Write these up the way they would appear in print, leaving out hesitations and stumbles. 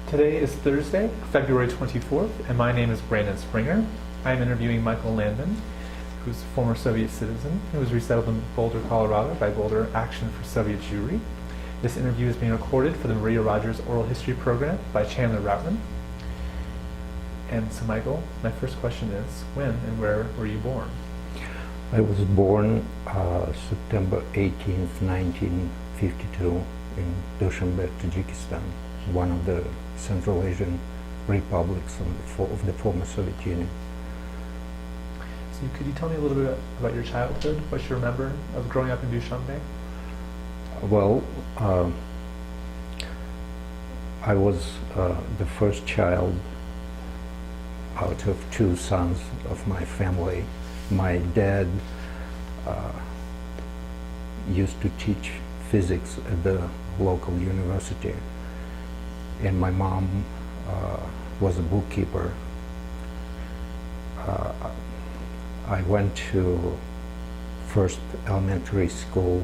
Today is Thursday, February 24th, and my name is Brandon Springer. I am interviewing Mikhail Landman, who's a former Soviet citizen who was resettled in Boulder, Colorado by Boulder Action for Soviet Jewry. This interview is being recorded for the Maria Rogers Oral History Program by Chandler Routman. And so, Michael, my first question is, when and where were you born? I was born September 18th, 1952 in Dushanbe, Tajikistan, one of the Central Asian republics of the former Soviet Union. So could you tell me a little bit about your childhood, what you remember of growing up in Dushanbe? Well, I was the first child out of two sons of my family. My dad used to teach physics at the local university, and my mom was a bookkeeper. I went to first elementary school,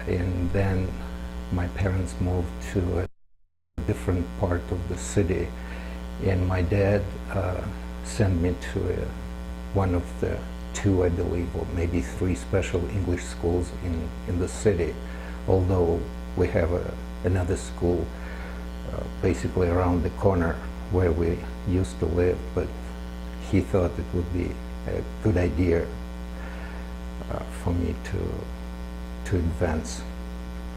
and then my parents moved to a different part of the city, and my dad sent me to one of the two, I believe, or maybe three special English schools in the city, although we have another school basically around the corner where we used to live, but he thought it would be a good idea for me to advance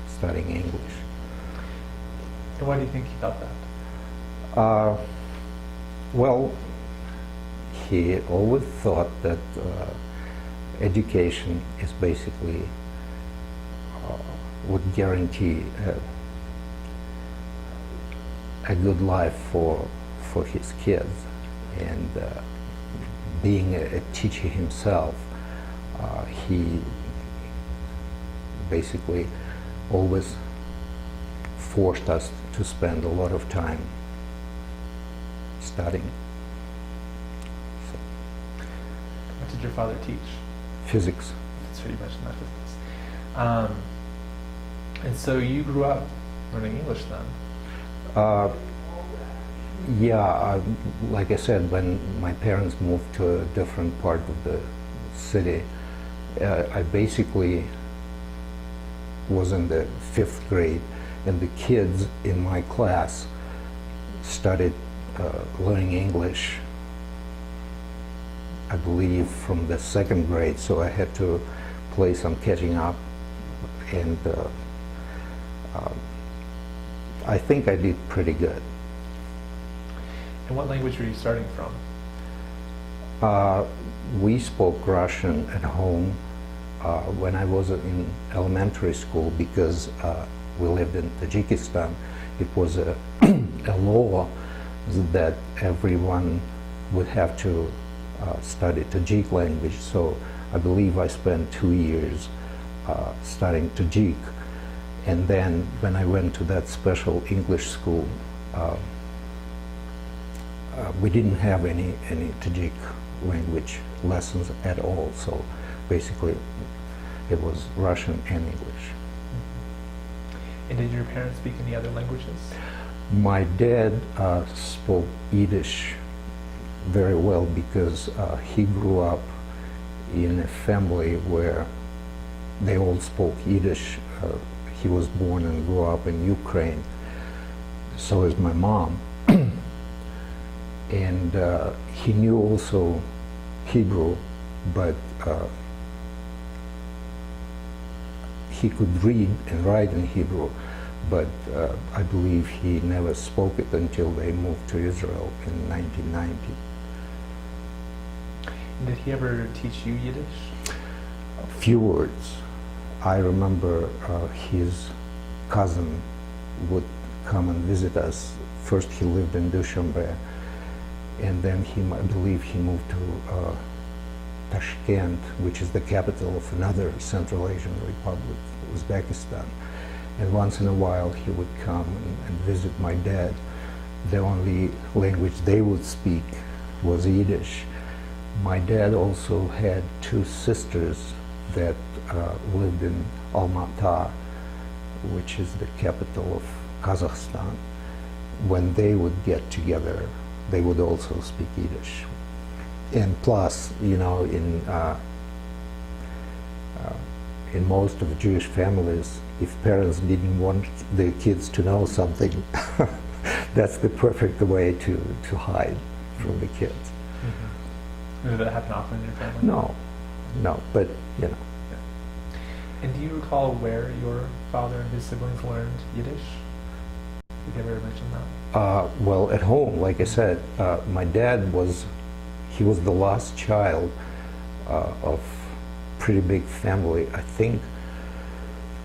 studying English. And why do you think he thought that? Well, he always thought that education is basically would guarantee a good life for his kids, and being a teacher himself, he basically always forced us to spend a lot of time studying. What did your father teach? Physics. That's what you mentioned, that physics. And so you grew up learning English then? Yeah, like I said, when my parents moved to a different part of the city, I basically was in the 5th grade, and the kids in my class started learning English, I believe, from the 2nd grade, so I had to play some catching up, and I think I did pretty good. And what language were you starting from? We spoke Russian at home when I was in elementary school, because we lived in Tajikistan. It was a law that everyone would have to study Tajik language, so I believe I spent 2 years studying Tajik. And then when I went to that special English school, we didn't have any Tajik language lessons at all, so basically it was Russian and English. And did your parents speak any other languages? My dad spoke Yiddish very well, because he grew up in a family where they all spoke Yiddish. He was born and grew up in Ukraine. So is my mom. And he knew also Hebrew, but he could read and write in Hebrew, but I believe he never spoke it until they moved to Israel in 1990. And did he ever teach you Yiddish? A few words. I remember his cousin would come and visit us. First he lived in Dushanbe, and then I believe he moved to Tashkent, which is the capital of another Central Asian republic, Uzbekistan. And once in a while he would come and visit my dad. The only language they would speak was Yiddish. My dad also had two sisters that lived in Almaty, which is the capital of Kazakhstan. when they would get together, they would also speak Yiddish. And plus, you know, in most of the Jewish families, if parents didn't want their kids to know something, that's the perfect way to hide from the kids. Mm-hmm. Did that happen often in your family? No, but you know. Yeah. And do you recall where your father and his siblings learned Yiddish? Did you ever mention that? Well, at home, like I said, my dad was the last child of pretty big family. I think,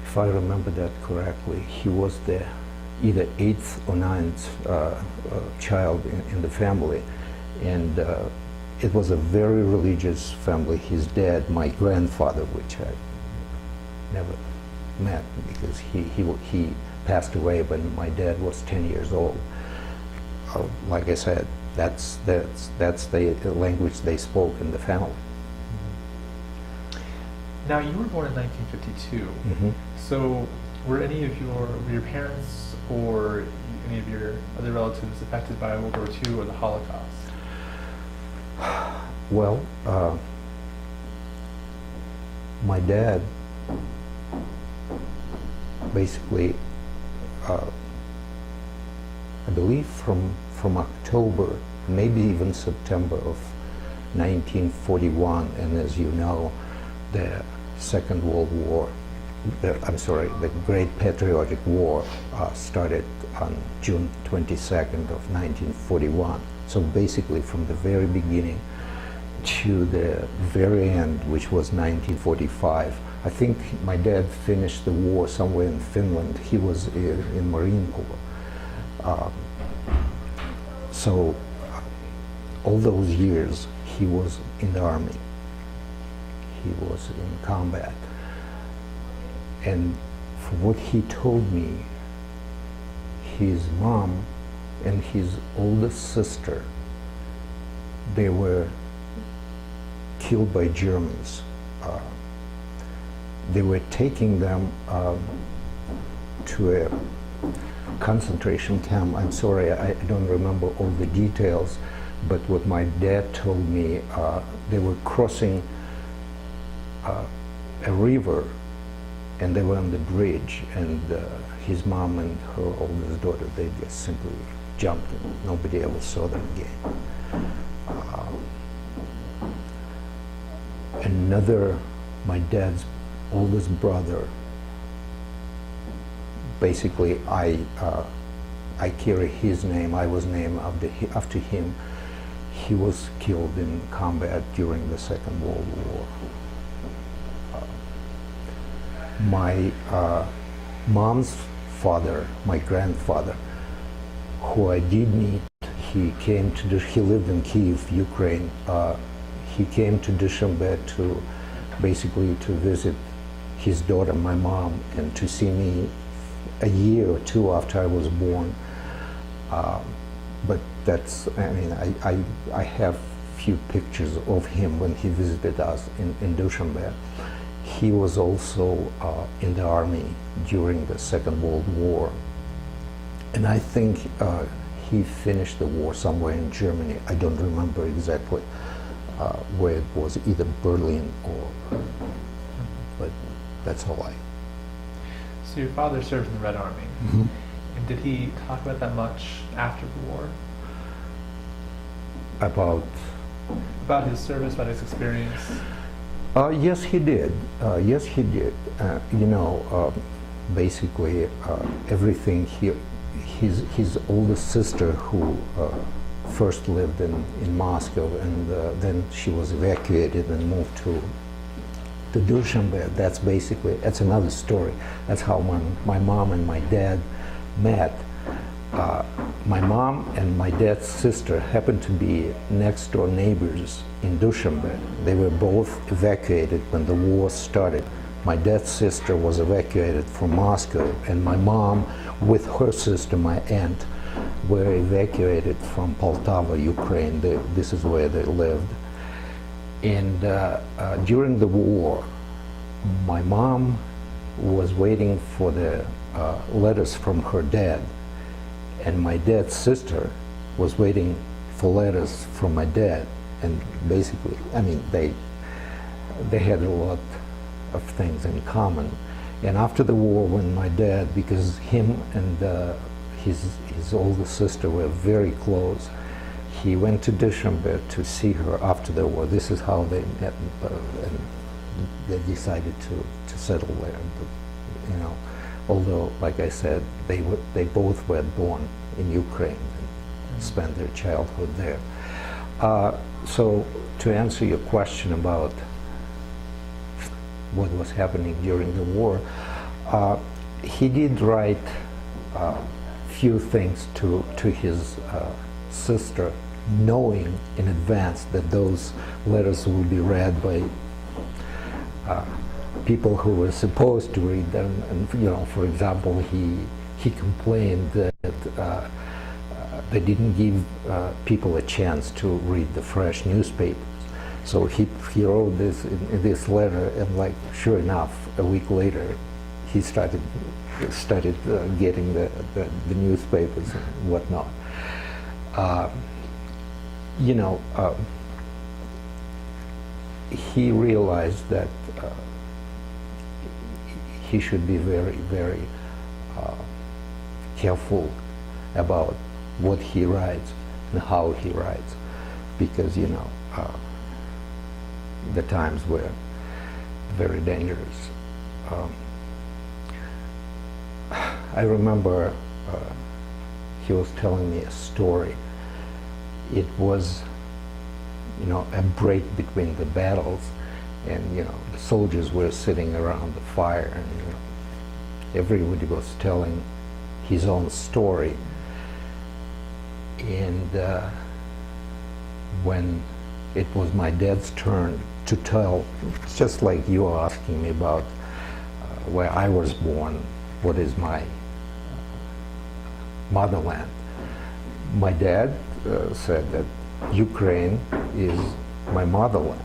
if I remember that correctly, he was the either 8th or 9th child in the family. And it was a very religious family. His dad, my grandfather, which I never met because he passed away when my dad was 10 years old. Like I said, that's the language they spoke in the family. Now, you were born in 1952. Mm-hmm. So, were any of your parents or any of your other relatives affected by World War II or the Holocaust? Well, my dad basically, I believe from October, maybe even September of 1941, and as you know, the Second World War, the Great Patriotic War started on June 22nd of 1941. So basically from the very beginning to the very end, which was 1945. I think my dad finished the war somewhere in Finland. He was in Marine Corps. So all those years he was in the army. He was in combat. And from what he told me, his mom and his oldest sister, they were killed by Germans. They were taking them to a concentration camp. I'm sorry, I don't remember all the details, but what my dad told me, they were crossing a river, and they were on the bridge, and his mom and her oldest daughter, they just simply jumped, and nobody ever saw them again. Another, my dad's oldest brother, basically I carry his name. I was named after him. He was killed in combat during the Second World War. My mom's father, my grandfather, who I did meet, he lived in Kyiv, Ukraine. He came to Dushanbe to basically to visit his daughter, my mom, and to see me a year or two after I was born. But that's, I mean, I have few pictures of him when he visited us in Dushanbe. He was also in the army during the Second World War. And I think he finished the war somewhere in Germany. I don't remember exactly where it was, either Berlin or, but that's all I. So your father served in the Red Army. Mm-hmm. And did he talk about that much after the war? About his service, about his experience? Yes, he did. Yes, he did. You know, basically everything his oldest sister, who first lived in Moscow, and then she was evacuated and moved to Dushanbe. That's another story. That's how my mom and my dad met. My mom and my dad's sister happened to be next door neighbors in Dushanbe. They were both evacuated when the war started. My dad's sister was evacuated from Moscow, and my mom, with her sister, my aunt, were evacuated from Poltava, Ukraine. This is where they lived. And during the war, my mom was waiting for the letters from her dad. and my dad's sister was waiting for letters from my dad, and basically, I mean, they had a lot of things in common. And after the war, when my dad, because him and his older sister were very close, he went to Dushanbe to see her after the war. This is how they met, and they decided to settle there. But, you know, although, like I said, they both were born in Ukraine and spent their childhood there. So to answer your question about what was happening during the war, he did write few things to his sister, knowing in advance that those letters will be read by people who were supposed to read them. And, you know, for example, he complained that they didn't give people a chance to read the fresh newspapers. So he wrote this in this letter, and, like, sure enough, a week later, he started getting the newspapers and whatnot. You know, he realized that he should be very, very careful about what he writes and how he writes, because, you know, the times were very dangerous. I remember he was telling me a story. It was, you know, a break between the battles, and, you know, the soldiers were sitting around the fire, and, you know, everybody was telling his own story. And when it was my dad's turn to tell, just like you are asking me about where I was born, what is my motherland, my dad said that Ukraine is my motherland.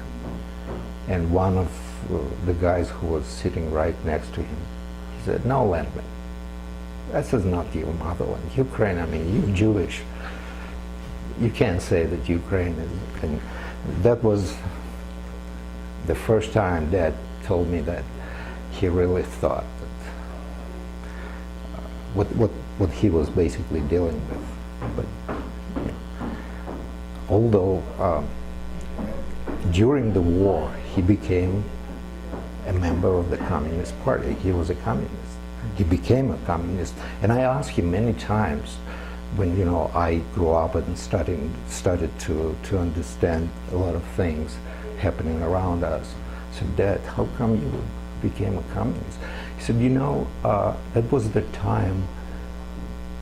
And one of the guys who was sitting right next to him, he said, "No, Landman, this is not your motherland. Ukraine, I mean, you're Jewish. You can't say that Ukraine is..." And that was the first time Dad told me that he really thought that what he was basically dealing with. But, you know, although during the war he became a member of the Communist Party, he was a communist. He became a communist, and I asked him many times, when, you know, I grew up and started to understand a lot of things happening around us. I said, "Dad, how come you became a communist?" He said, "You know, that was the time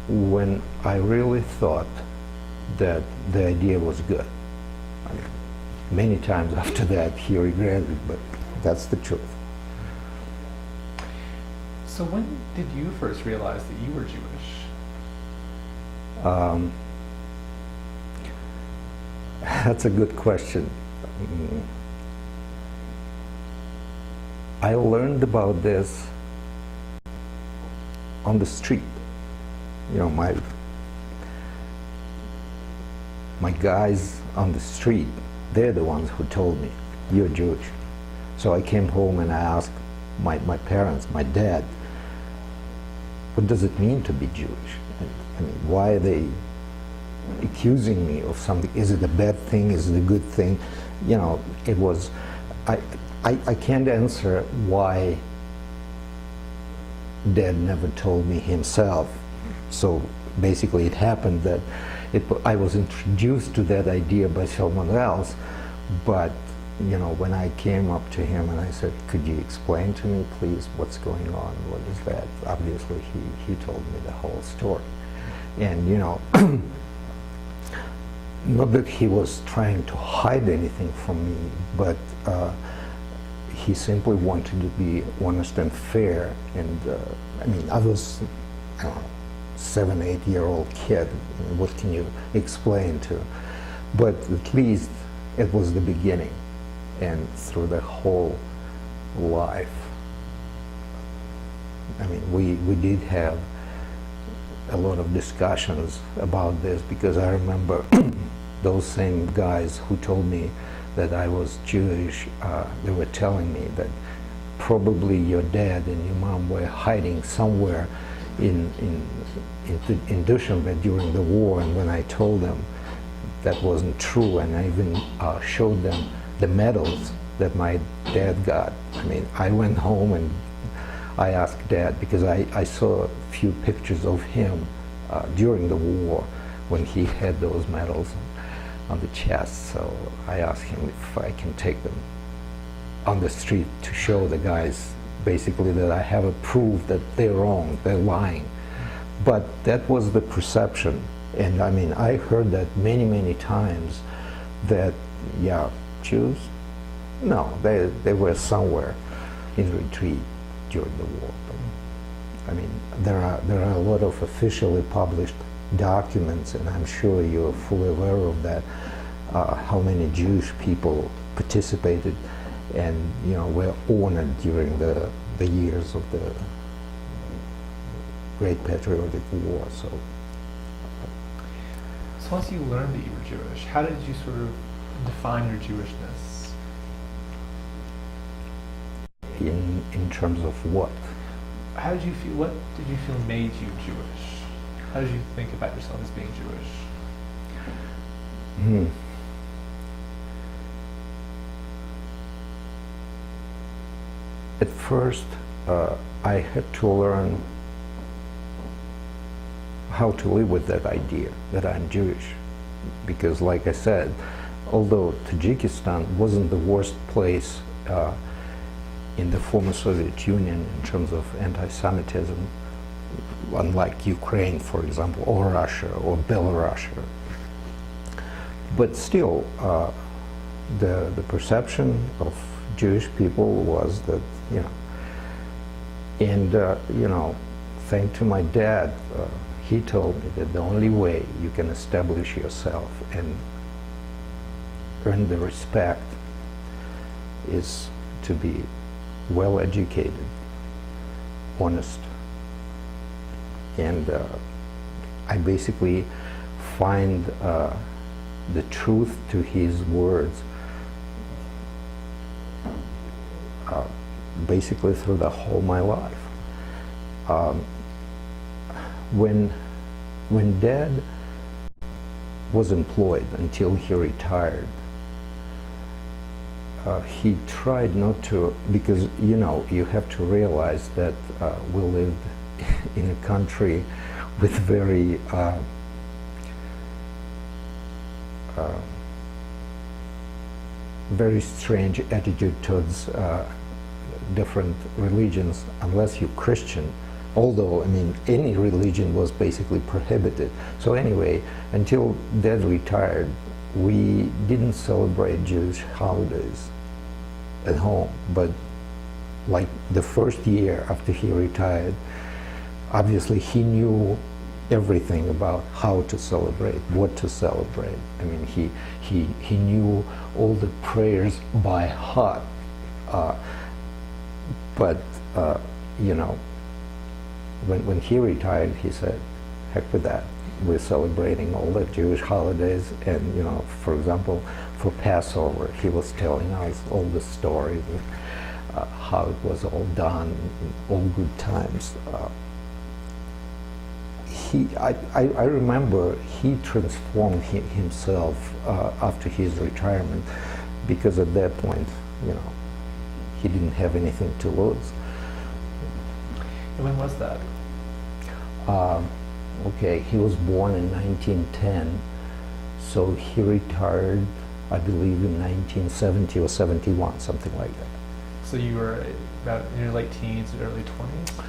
when I really thought that the idea was good." I mean, many times after that he regretted it, but that's the truth. So when did you first realize that you were Jewish? That's a good question. I learned about this on the street. You know, my guys on the street, they're the ones who told me, "You're Jewish." So I came home and I asked my parents, my dad, what does it mean to be Jewish? I mean, why are they accusing me of something? Is it a bad thing? Is it a good thing? You know, it was, I can't answer why Dad never told me himself. So basically it happened that I was introduced to that idea by someone else, but, you know, when I came up to him and I said, "Could you explain to me, please, what's going on? What is that?" Obviously he told me the whole story. And, you know, not that he was trying to hide anything from me, but he simply wanted to be honest and fair. And I mean, I was, I don't know, 7, 8-year-old kid. What can you explain to? But at least it was the beginning. And through the whole life, I mean, we did have a lot of discussions about this, because I remember those same guys who told me that I was Jewish, they were telling me that probably your dad and your mom were hiding somewhere in Dushanbe during the war, and when I told them that wasn't true, and I even showed them the medals that my dad got. I mean, I went home and I asked Dad, because I saw a few pictures of him during the war when he had those medals on the chest, so I asked him if I can take them on the street to show the guys basically that I have a proof that they're wrong, they're lying. But that was the perception, and I mean, I heard that many, many times, that, yeah, Jews? No, they were somewhere in retreat during the war. But, I mean, there are a lot of officially published documents, and I'm sure you're fully aware of that, how many Jewish people participated and, you know, were honored during the years of the Great Patriotic War. So once you learned that you were Jewish, how did you sort of define your Jewishness? In terms of what? How did you feel? What did you feel made you Jewish? How did you think about yourself as being Jewish? At first, I had to learn how to live with that idea that I'm Jewish, because, like I said, although Tajikistan wasn't the worst place in the former Soviet Union in terms of anti-Semitism, unlike Ukraine, for example, or Russia, or Belarus, but still, the perception of Jewish people was that, you know, and you know, thanks to my dad, he told me that the only way you can establish yourself and earn the respect is to be well educated, honest, and I basically find the truth to his words basically through the whole my life. When Dad was employed until he retired, he tried not to, because, you know, you have to realize that we lived in a country with very very strange attitude towards different religions, unless you're Christian. Although, I mean, any religion was basically prohibited. So anyway, until Dad retired, we didn't celebrate Jewish holidays at home. But like the first year after he retired, obviously he knew everything about how to celebrate, what to celebrate. I mean, he knew all the prayers by heart. But you know, when he retired, he said, heck with that. We're celebrating all the Jewish holidays, and, you know, for example, for Passover, he was telling us all the stories of how it was all done, all good times. I remember he transformed himself after his retirement, because at that point, you know, he didn't have anything to lose. And when was that? Okay, he was born in 1910, so he retired, I believe, in 1970 or 71, something like that. So you were about in your late teens, early 20s?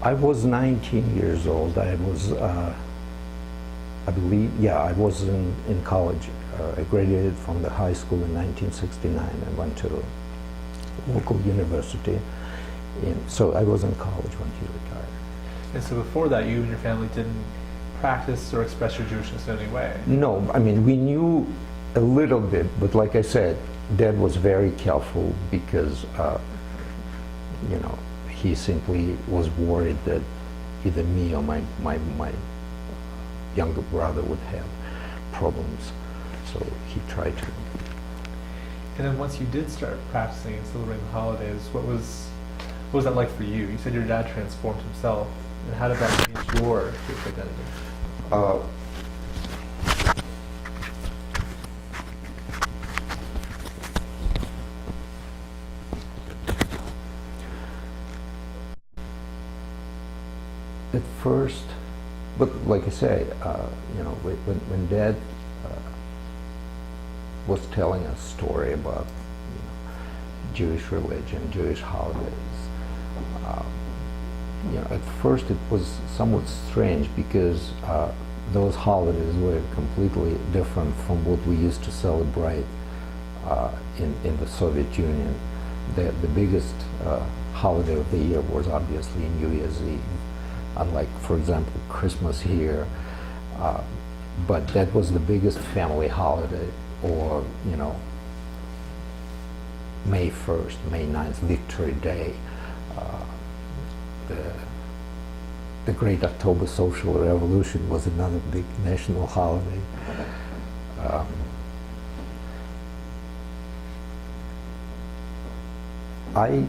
I was 19 years old. I was, I believe, yeah, I was in college. I graduated from the high school in 1969 and went to a local university. So I was in college when he retired. And so before that, you and your family didn't practice or express your Jewishness in any way? No, I mean, we knew a little bit, but like I said, Dad was very careful because, you know, he simply was worried that either me or my younger brother would have problems. So he tried to. And then once you did start practicing and celebrating the holidays, what was that like for you? You said your dad transformed himself, and how did that change your Jewish identity? At first, but like I say, when Dad was telling a story about Jewish religion, Jewish holidays, at first it was somewhat strange because those holidays were completely different from what we used to celebrate in the Soviet Union. The biggest holiday of the year was obviously New Year's Eve, unlike, for example, Christmas here. But that was the biggest family holiday, or May 1st, May 9th, Victory Day, the Great October Social Revolution was another big national holiday. I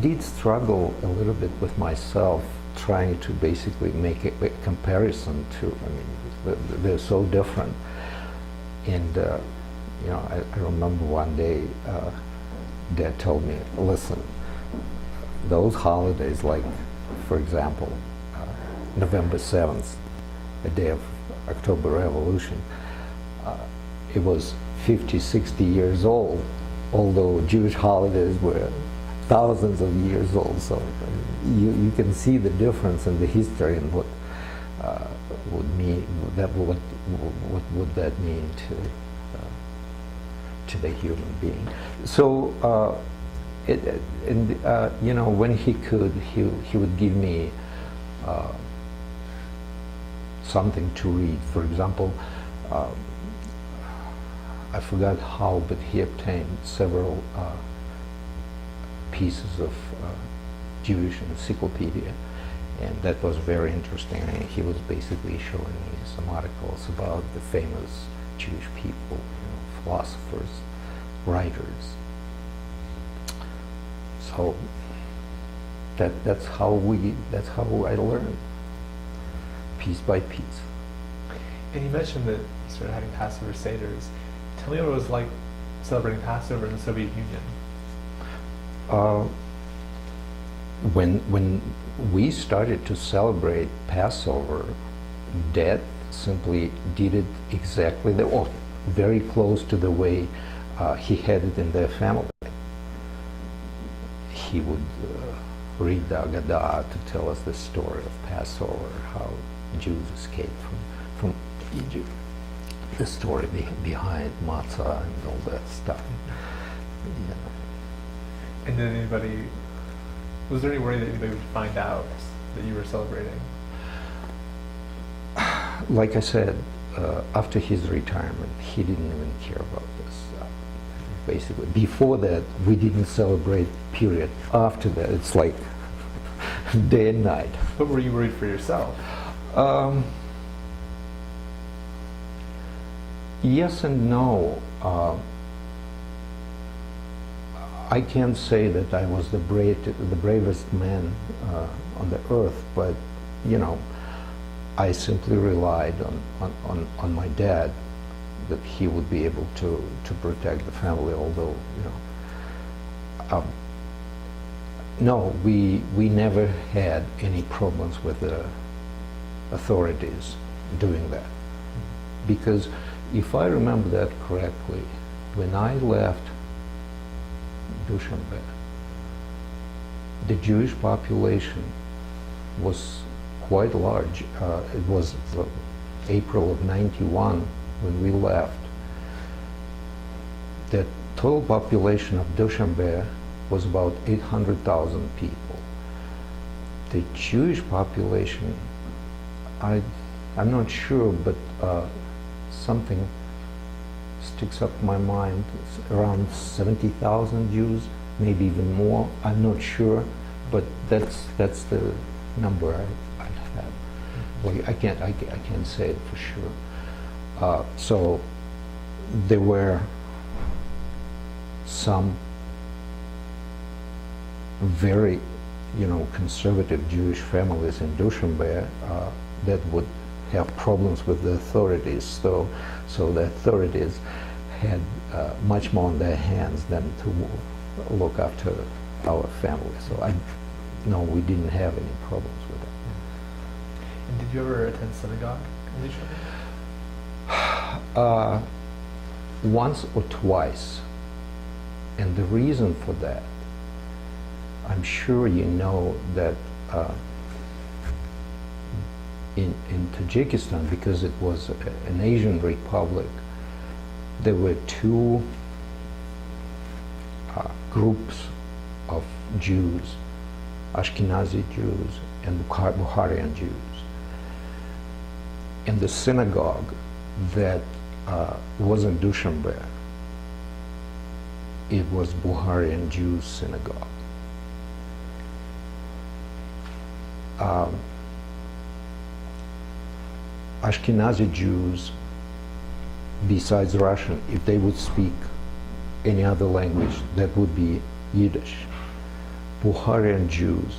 did struggle a little bit with myself, trying to basically make a comparison to, they're so different. And I remember one day Dad told me, listen, those holidays, like, for example, November 7th, the day of October Revolution, it was 50, 60 years old, although Jewish holidays were thousands of years old. So you can see the difference in the history and what would that mean to the human being. So when he could, he would give me something to read. For example, I forgot how, but he obtained several pieces of Jewish encyclopedia, and that was very interesting. And he was basically showing me some articles about the famous Jewish people, philosophers, writers. So that's how I learned, piece by piece. And you mentioned that you started having Passover Seders. Tell me what it was like celebrating Passover in the Soviet Union. When we started to celebrate Passover, Dad simply did it exactly very close to the way he had it in their family. He would read the Agadah to tell us the story of Passover, how Jews escaped from Egypt, the story behind matzah and all that stuff. And did was there any worry that anybody would find out that you were celebrating? Like I said, after his retirement, he didn't even care about this. Basically, before that, we didn't celebrate, period. After that, it's like day and night. But were you worried for yourself? Yes and no. I can't say that I was the bravest man on the earth, but I simply relied on my dad, that he would be able to protect the family. Although no, we never had any problems with the authorities doing that, because if I remember that correctly, when I left Dushanbe, the Jewish population was quite large. It was April of '91 when we left. The total population of Dushanbe was about 800,000 people. The Jewish population, I'm not sure, but something sticks up in my mind. It's around 70,000 Jews, maybe even more. I'm not sure, but that's the number I have. Well, I can't say it for sure. So there were some very, conservative Jewish families in Dushanbe that would have problems with the authorities. So the authorities had much more on their hands than to look after our family. So no, we didn't have any problems with that. And did you ever attend synagogue in Dushanbe? Once or twice. And the reason for that, I'm sure you know that in Tajikistan, because it was an Asian republic, there were two groups of Jews, Ashkenazi Jews and Bukharian Jews. And the synagogue that was in Dushanbe, it was Bukharian Jews synagogue. Ashkenazi Jews, besides Russian, if they would speak any other language, that would be Yiddish. Bukharian Jews,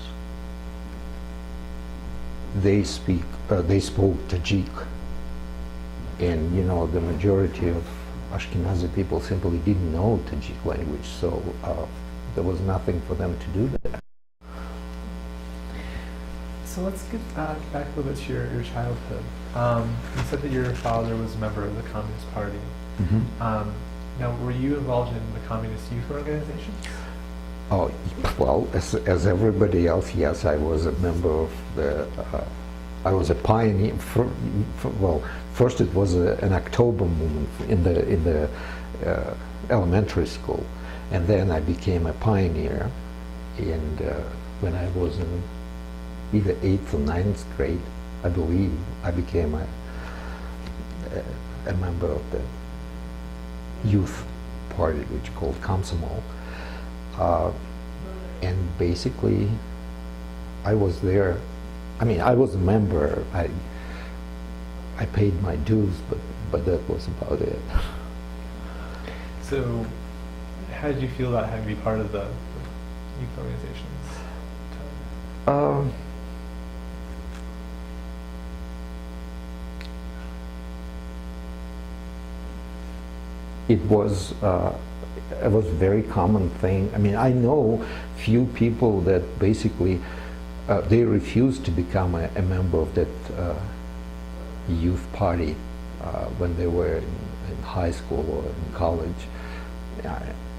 they spoke Tajik, and the majority of Ashkenazi people simply didn't know Tajik language, so there was nothing for them to do there. So let's get back a little bit to your childhood. You said that your father was a member of the Communist Party. Mm-hmm. Now, were you involved in the Communist Youth Organization? Oh, well, as everybody else, yes, I was a member of the, I was a pioneer. First it was an October movement in the elementary school, and then I became a pioneer. And when I was in either 8th or 9th grade, I believe, I became a member of the youth party, which called Komsomol. And basically, I was there. I mean, I was a member. I paid my dues, but that was about it. So, how did you feel about having to be part of the youth organizations? It was a very common thing. I mean, I know few people that basically they refused to become a member of that youth party when they were in high school or in college.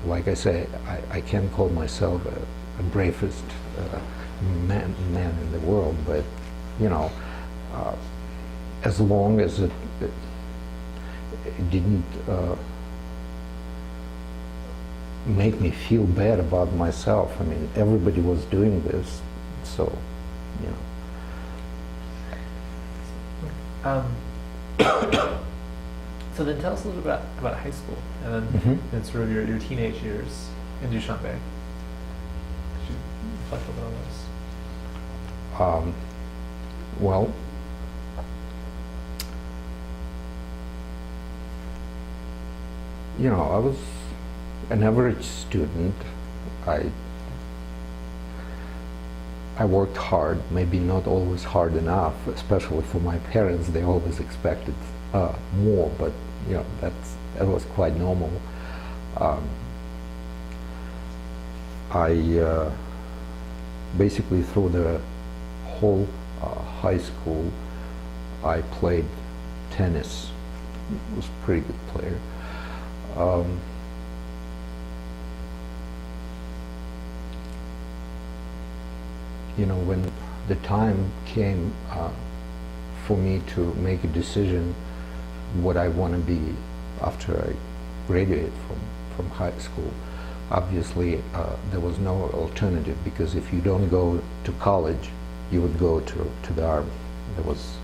Like I say, I can't call myself a bravest man in the world, but as long as it didn't make me feel bad about myself. I mean, everybody was doing this, so, So then tell us a little bit about high school, and then and sort of your teenage years in Dushanbe. Could you reflect a little on those? Well, I was an average student. I worked hard, maybe not always hard enough, especially for my parents. They always expected more, but that was quite normal. I basically through the whole high school, I played tennis. I was a pretty good player. When the time came for me to make a decision what I want to be after I graduate from high school, obviously there was no alternative, because if you don't go to college, you would go to the army. There was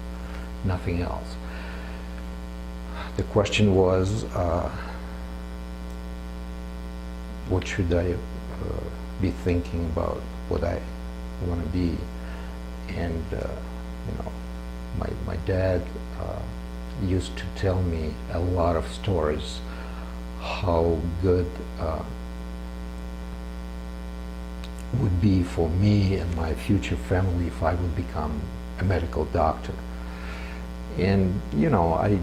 nothing else. The question was, what should I be thinking about, what I want to be? And my dad used to tell me a lot of stories how good would be for me and my future family if I would become a medical doctor. And you know, I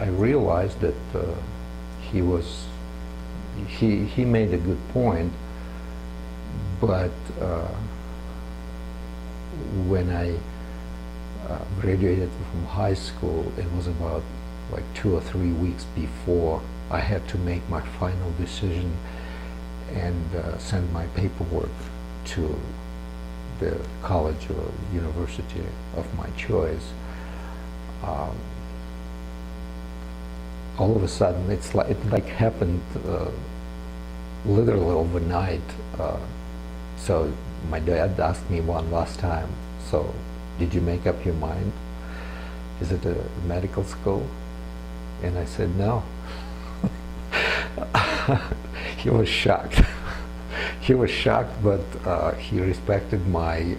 realized that he made a good point, but when I graduated from high school, it was about like 2 or 3 weeks before I had to make my final decision and send my paperwork to the college or university of my choice. All of a sudden, it like happened literally overnight. So my dad asked me one last time, so did you make up your mind? Is it a medical school? And I said no. He was shocked. He was shocked, but he respected my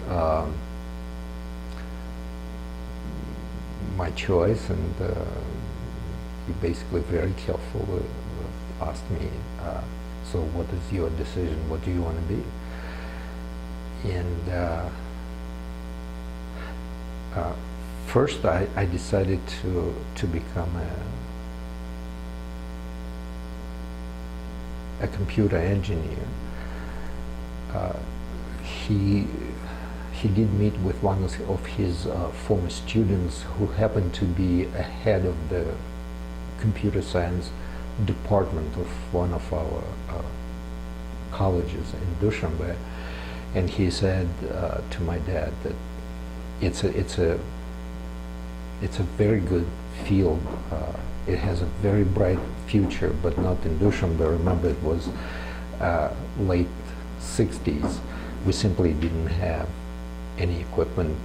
my choice, and he basically very carefully asked me, so what is your decision? What do you want to be? And first I decided to become a computer engineer. He did meet with one of his former students who happened to be a head of the computer science department of one of our colleges in Dushanbe, and he said to my dad that it's a very good field. It has a very bright future, but not in Dushanbe. Remember, it was late 60s. We simply didn't have any equipment,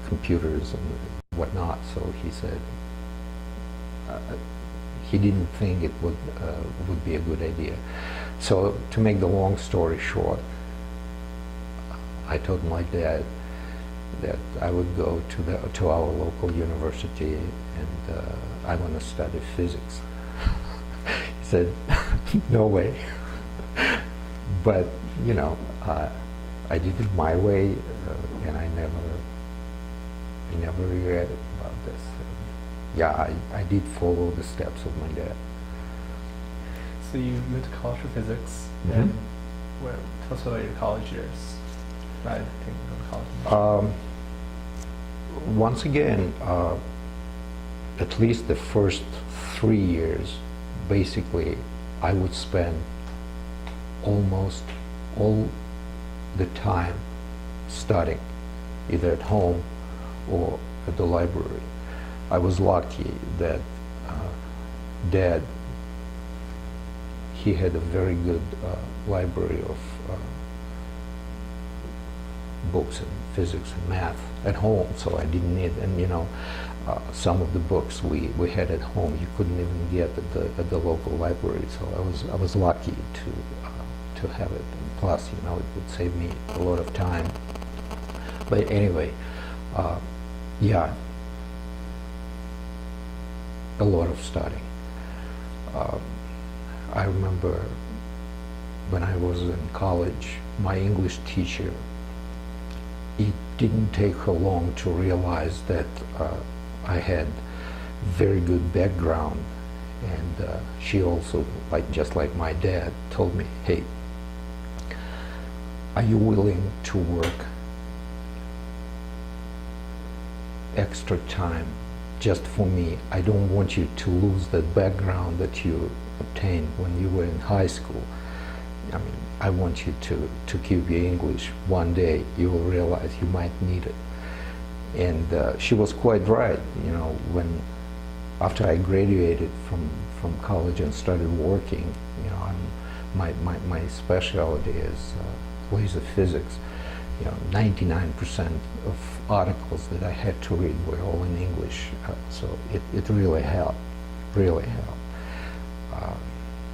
computers and whatnot. So he said he didn't think it would be a good idea. So to make the long story short, I told my dad that I would go to our local university and I want to study physics. He said, no way. But you know, I did it my way, and I never regretted about this. Yeah, I did follow the steps of my dad. So you went to college for physics, Mm-hmm. and tell us about your college years. Right, I think you go to college. Once again, at least the first 3 years, basically, I would spend almost all the time studying, either at home or at the library. I was lucky that Dad, he had a very good library of books and physics and math at home, so I didn't need, and you know, some of the books we had at home you couldn't even get at the local library, so I was lucky to have it. And plus, you know, it would save me a lot of time. But anyway, yeah, a lot of studying. I remember when I was in college, my English teacher, it didn't take her long to realize that I had very good background, and she also, just like my dad, told me, hey, are you willing to work extra time just for me? I don't want you to lose that background that you obtained when you were in high school. I mean, I want you to keep your English. One day you will realize you might need it. And she was quite right. You know, after I graduated from college and started working, you know, my specialty is laser physics. You know, 99% of articles that I had to read were all in English, so it really helped, really helped.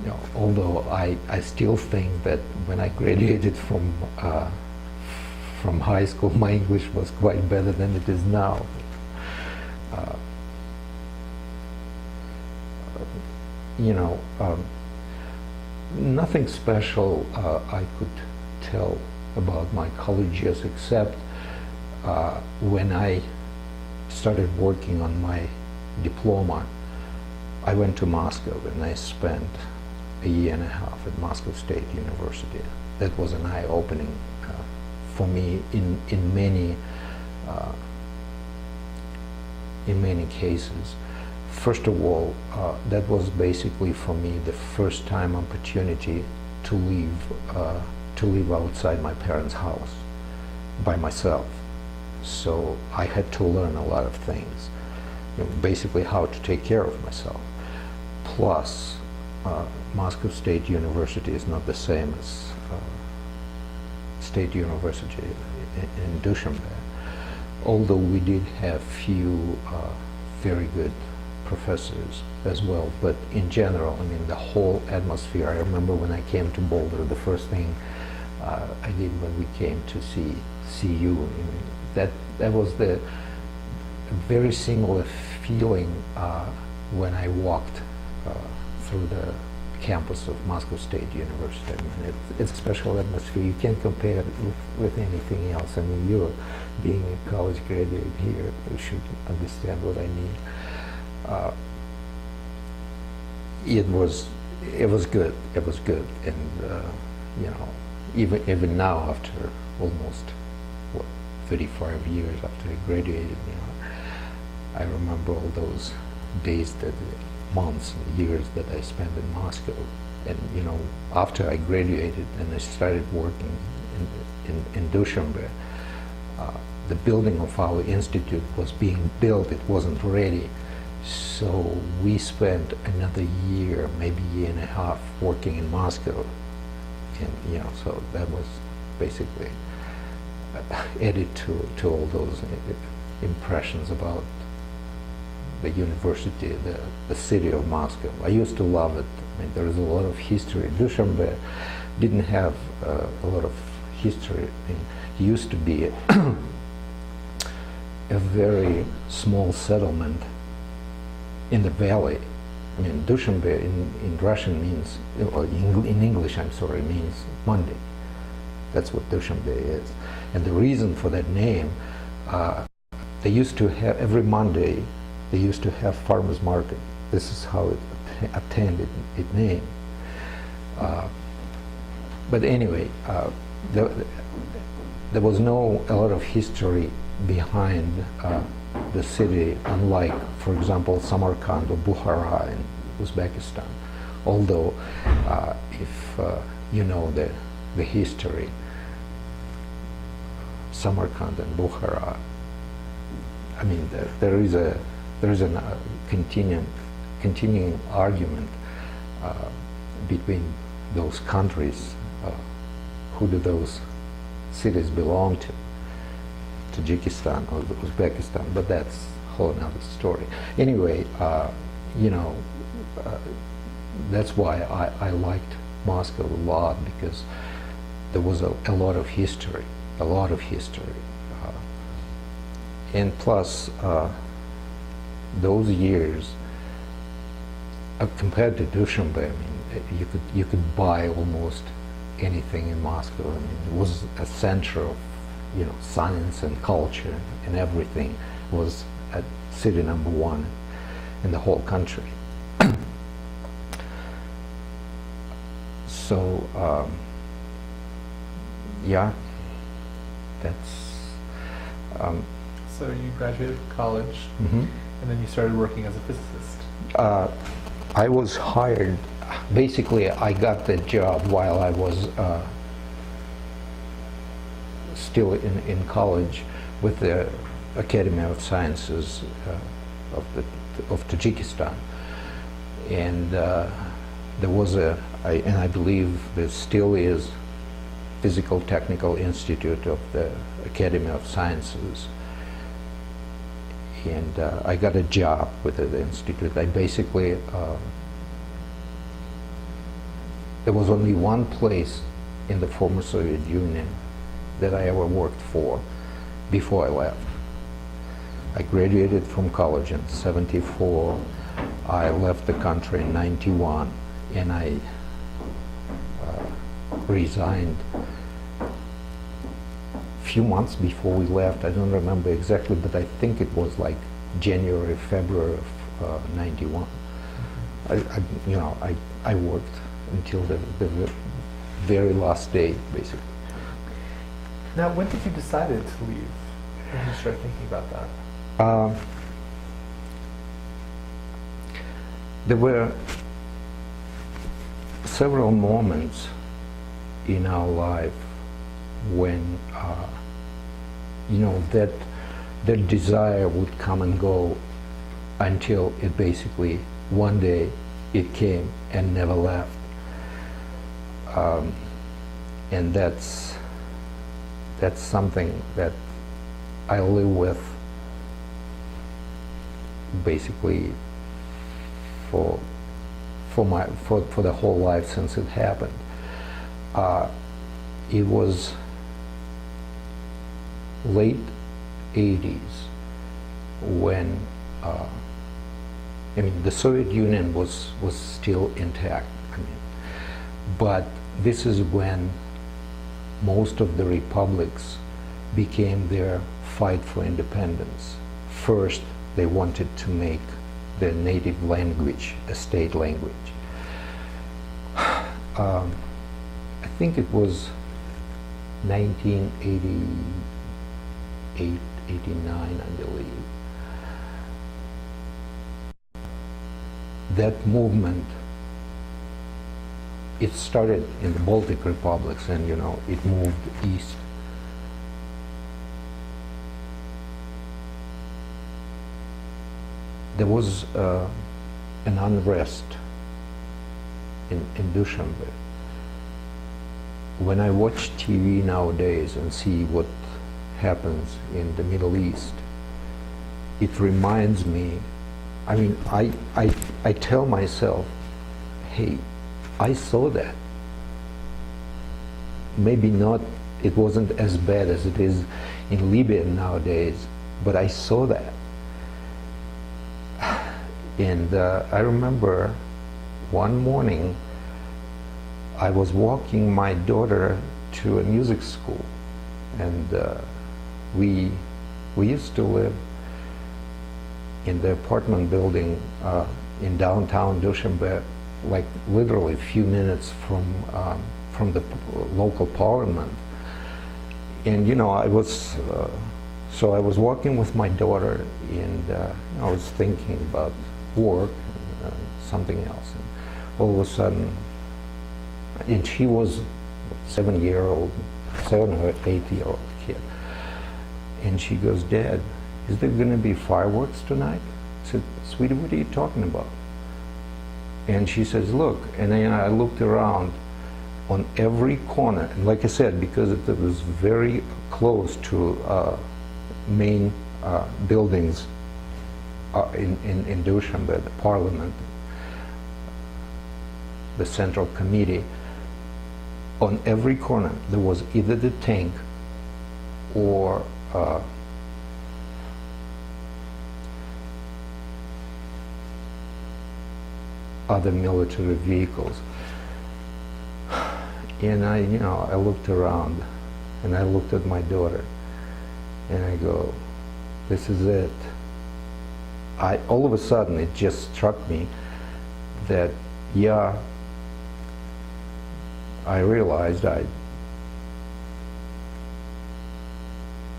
You know, although I still think that when I graduated from high school, my English was quite better than it is now. uh, you know, nothing special I could tell about my college years, except when I started working on my diploma, I went to Moscow and I spent a year and a half at Moscow State University. That was an eye-opening for me in many cases. First of all, that was basically for me the first time opportunity to live outside my parents' house by myself. So I had to learn a lot of things, you know, basically how to take care of myself. Plus, Moscow State University is not the same as State University in Dushanbe, although we did have few very good professors as well. But in general, I mean, the whole atmosphere, I remember when I came to Boulder, the first thing I did when we came to see you, I mean, that was the very similar feeling when I walked through the campus of Moscow State University. I mean, it's a special atmosphere. You can't compare it with anything else. I mean, you being a college graduate here, you should understand what I mean. It was good. It was good, and you know, even now, after almost 35 years after I graduated, you know, I remember all those days, months and years that I spent in Moscow. And you know, after I graduated and I started working in Dushanbe, the building of our institute was being built. It wasn't ready. So we spent another year, maybe year and a half, working in Moscow. And you know, so that was basically added to all those impressions about the university, the city of Moscow. I used to love it. I mean, there is a lot of history. Dushanbe didn't have a lot of history. I mean, it used to be a very small settlement in the valley. I mean, Dushanbe in Russian means, or in English, I'm sorry, means Monday. That's what Dushanbe is. And the reason for that name, they used to have, every Monday, they used to have farmers market. This is how it obtained its name. But anyway, there was a lot of history behind the city, unlike, for example, Samarkand or Bukhara in Uzbekistan. Although, if you know the history, Samarkand and Bukhara, I mean, there is a continuing argument between those countries. Who do those cities belong to? Tajikistan or Uzbekistan, but that's a whole another story. Anyway, you know, that's why I liked Moscow a lot, because there was a lot of history, and plus those years, compared to Dushanbe, I mean, you could buy almost anything in Moscow. I mean, it was a center of, you know, science and culture, and everything was at city number one in the whole country. So yeah, that's. So you graduated college, Mm-hmm. and then you started working as a physicist. I was hired. Basically, I got the job while I was still in college with the Academy of Sciences of Tajikistan, and there was and I believe there still is, Physical Technical Institute of the Academy of Sciences, and I got a job with the institute. I basically there was only one place in the former Soviet Union that I ever worked for before I left. I graduated from college in '74. I left the country in '91, and I resigned a few months before we left. I don't remember exactly, but I think it was like January, February of '91. I worked until the very last day, basically. Now, when did you decide to leave? When did you start thinking about that? There were several moments in our life when that desire would come and go until it basically one day it came and never left. And that's something that I live with basically for the whole life since it happened. It was late '80s when the Soviet Union was still intact. But this is when most of the republics became their fight for independence. First, they wanted to make their native language a state language. I think it was 1988, 89, I believe. That movement, it started in the Baltic republics, and it moved east. There was an unrest in Dushanbe. When I watch TV nowadays and see what happens in the Middle East, it reminds me, I tell myself, hey, I saw that. Maybe not, it wasn't as bad as it is in Libya nowadays, but I saw that. And I remember one morning I was walking my daughter to a music school, and we used to live in the apartment building in downtown Dushanbe, like literally a few minutes from the local parliament. And I was so I was walking with my daughter, and I was thinking about work and something else. And all of a sudden, and she was 7 or 8-year-old kid, and she goes, "Dad, is there going to be fireworks tonight?" I said, "Sweetie, what are you talking about?" And she says, "Look," and then I looked around on every corner, and like I said, because it was very close to main buildings in Dushanbe, the parliament, the central committee, on every corner there was either the tank or other military vehicles. And I looked around, and I looked at my daughter, and I go, this is it. All of a sudden, it just struck me that, yeah, I realized I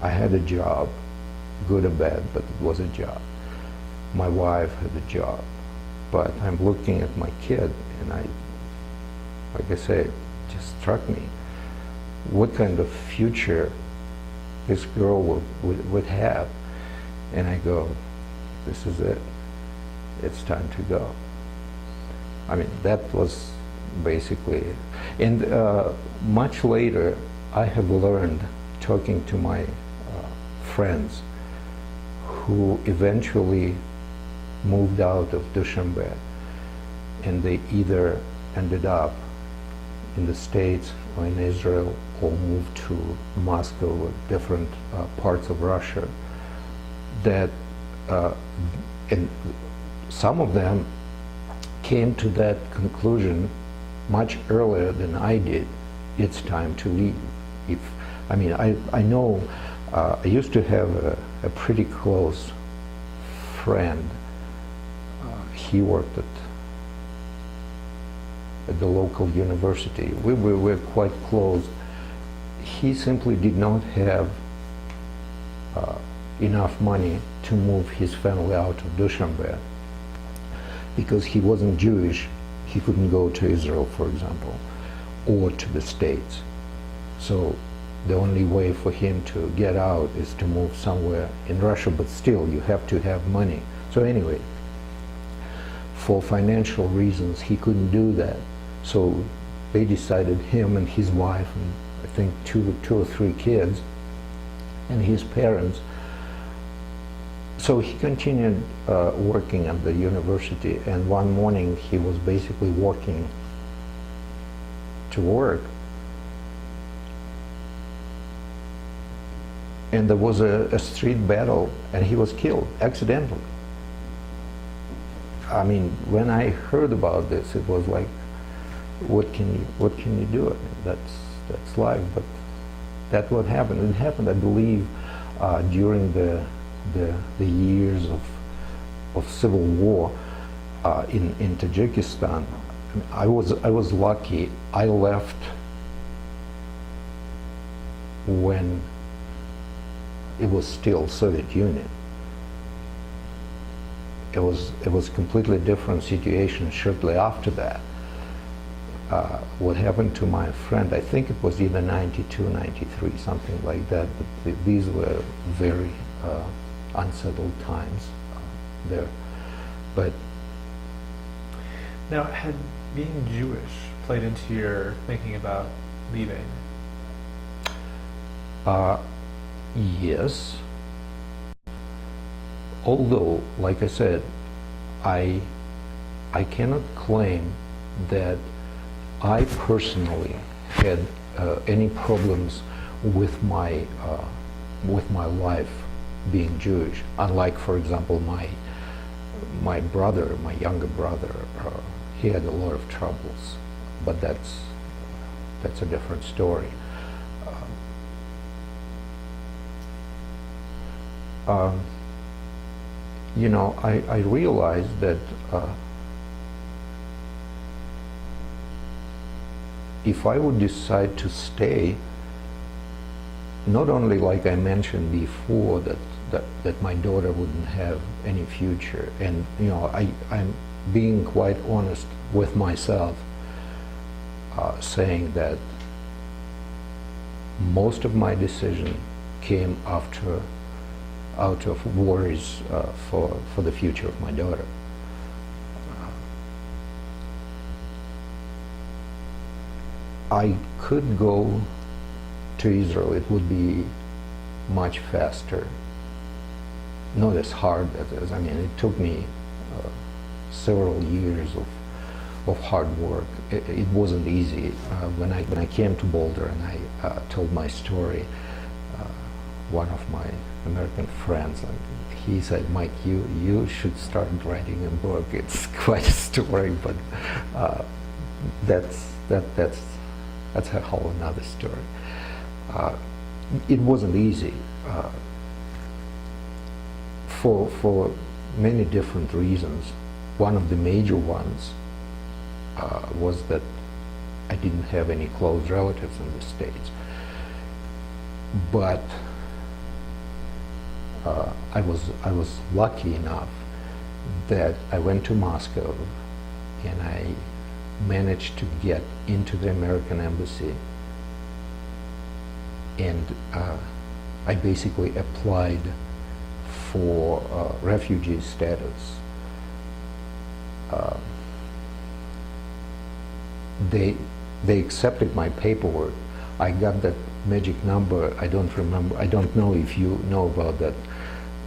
had a job, good or bad, but it was a job. My wife had a job, but I'm looking at my kid, and like I say, it just struck me what kind of future this girl would have. And I go, this is it. It's time to go. That was basically, and much later, I have learned, talking to my friends who eventually moved out of Dushanbe, and they either ended up in the States or in Israel, or moved to Moscow or different parts of Russia, that uh, and some of them came to that conclusion much earlier than I did. It's time to leave. I know I used to have a pretty close friend. He worked at the local university. We were quite close. He simply did not have enough money to move his family out of Dushanbe because he wasn't Jewish. He couldn't go to Israel, for example, or to the States. So the only way for him to get out is to move somewhere in Russia, but still you have to have money. So anyway, for financial reasons, he couldn't do that. So they decided, him and his wife, and I think two or three kids, and his parents. So he continued working at the university, and one morning he was basically walking to work, and there was a street battle, and he was killed accidentally. I mean, when I heard about this, it was like, what can you do? I mean, that's life. But that's what happened. It happened, I believe, during the years of civil war in Tajikistan. I was lucky. I left when it was still Soviet Union. It was completely different situation shortly after that. What happened to my friend, I think it was either 92, 93, something like that, but these were very unsettled times there. But now, had being Jewish played into your thinking about leaving? Yes. Although, like I said, I cannot claim that I personally had any problems with my life being Jewish. Unlike, for example, my brother, my younger brother, he had a lot of troubles, but that's a different story. You know, I realized that if I would decide to stay, not only, like I mentioned before, that my daughter wouldn't have any future, and you know, I'm being quite honest with myself, saying that most of my decision came out of worries for the future of my daughter. I could go to Israel. It would be much faster, not as hard as I mean, it took me several years of hard work. It wasn't easy. When I came to Boulder and I told my story, one of my American friends, and he said, "Mike, you should start writing a book. It's quite a story, but that's a whole another story." It wasn't easy for many different reasons. One of the major ones was that I didn't have any close relatives in the States, but I was lucky enough that I went to Moscow and I managed to get into the American embassy, and I basically applied for refugee status. They accepted my paperwork. I got that magic number. I don't know if you know about that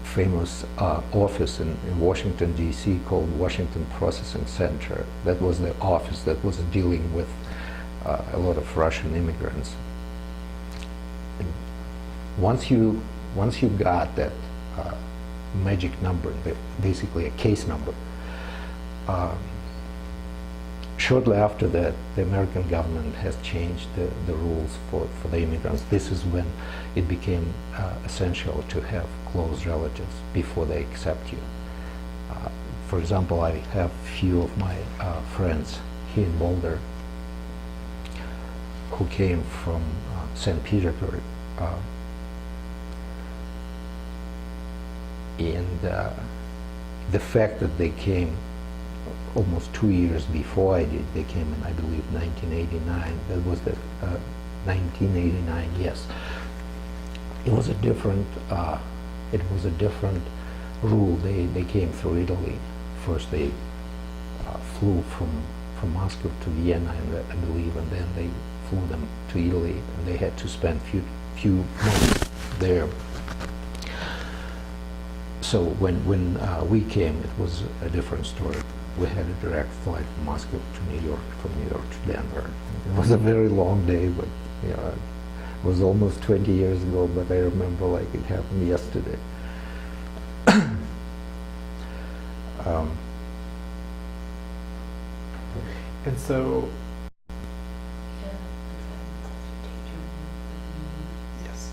famous office in Washington, D.C. called Washington Processing Center. That was the office that was dealing with a lot of Russian immigrants. And once you got that magic number, basically a case number. Shortly after that, the American government has changed the rules for the immigrants. This is when it became essential to have close relatives before they accept you. For example, I have few of my friends here in Boulder who came from St. Petersburg, and the fact that they came almost 2 years before I did, they came in, I believe, 1989. That was the 1989. Yes, it was a different. It was a different rule. They came through Italy. First, they flew from Moscow to Vienna, and I believe, and then they flew them to Italy, and they had to spend few months there. So when we came, it was a different story. We had a direct flight from Moscow to New York, from New York to Denver. It was a very long day, but it was almost 20 years ago, but I remember like it happened yesterday. And so, yes.